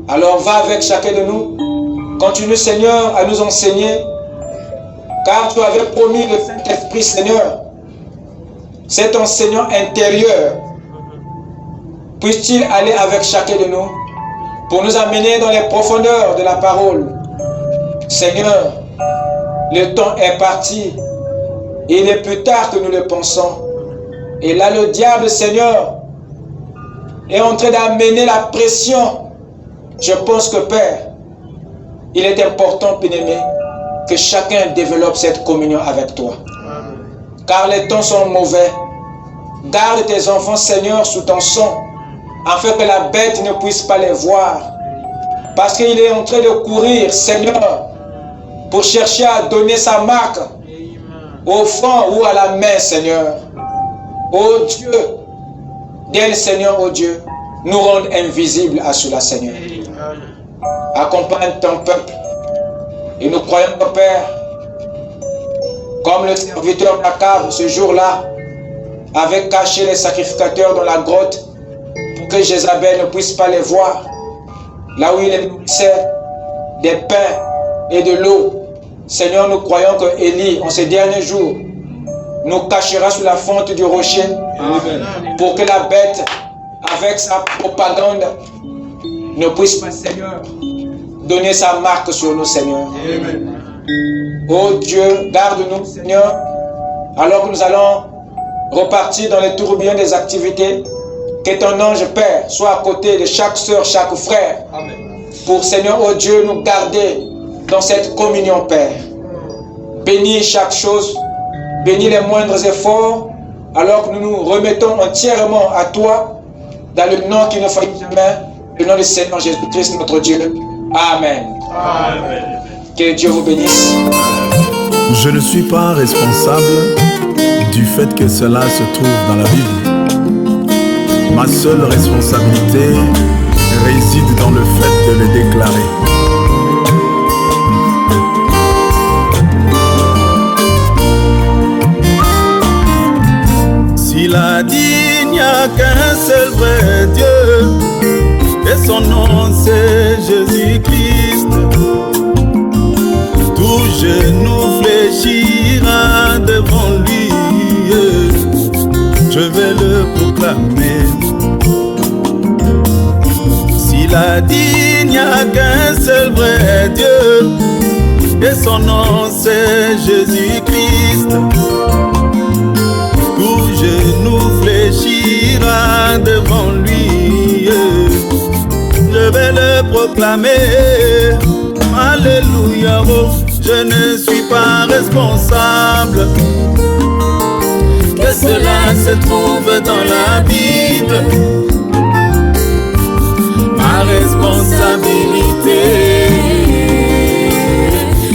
Alors va avec chacun de nous. Continue, Seigneur, à nous enseigner. Car tu avais promis le Saint-Esprit, Seigneur. Cet enseignant intérieur, puisse-t-il aller avec chacun de nous pour nous amener dans les profondeurs de la parole. Seigneur, le temps est parti. Et il est plus tard que nous le pensons. Et là, le diable, Seigneur, est en train d'amener la pression. Je pense que, Père, il est important, bien-aimé, que chacun développe cette communion avec toi. Car les temps sont mauvais. Garde tes enfants, Seigneur, sous ton sang, afin que la bête ne puisse pas les voir. Parce qu'il est en train de courir, Seigneur, pour chercher à donner sa marque au front ou à la main, Seigneur. Oh Dieu, viens, Seigneur, oh Dieu, nous rendre invisibles à cela, Seigneur. Accompagne ton peuple. Et nous croyons, Père, comme le serviteur d'Akab ce jour-là avait caché les sacrificateurs dans la grotte pour que Jézabel ne puisse pas les voir, là où il nourrissait des pains et de l'eau. Seigneur, nous croyons que Élie, en ces derniers jours, nous cachera sous la fente du rocher. Amen. Pour que la bête, avec sa propagande, ne puisse pas, Seigneur, donner sa marque sur nous, Seigneur. Amen. Oh Dieu, garde-nous, Seigneur, alors que nous allons repartir dans les tourbillons des activités. Que ton ange, Père, soit à côté de chaque soeur, chaque frère. Amen. Pour, Seigneur, oh Dieu, nous garder dans cette communion, Père. Bénis chaque chose, bénis les moindres efforts, alors que nous nous remettons entièrement à toi, dans le nom qui ne faillit jamais, le nom du Seigneur Jésus-Christ, notre Dieu. Amen. Amen. Que Dieu vous bénisse. Je ne suis pas responsable du fait que cela se trouve dans la Bible. Ma seule responsabilité réside dans le fait de le déclarer. S'il a dit il n'y a qu'un seul vrai Dieu, et son nom c'est Jésus-Christ, tout genou fléchira devant lui, je vais le proclamer. S'il a dit il n'y a qu'un seul vrai Dieu, et son nom c'est Jésus-Christ, tout genou fléchira devant lui, je vais le proclamer. Alléluia, oh, je ne suis pas responsable que cela se trouve dans la Bible. Ma responsabilité,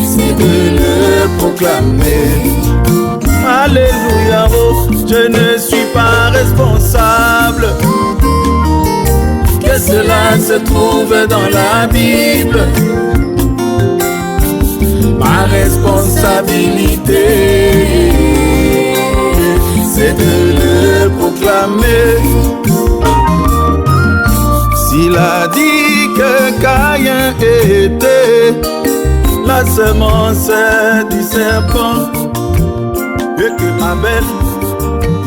c'est de le proclamer. Alléluia, oh, je ne suis pas responsable que cela se trouve dans la Bible. Ma responsabilité, c'est de le proclamer. S'il a dit que Caïn était la semence du serpent, et que Abel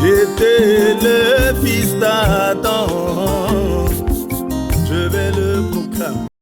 était le fils d'Adam. Je vais le proclamer.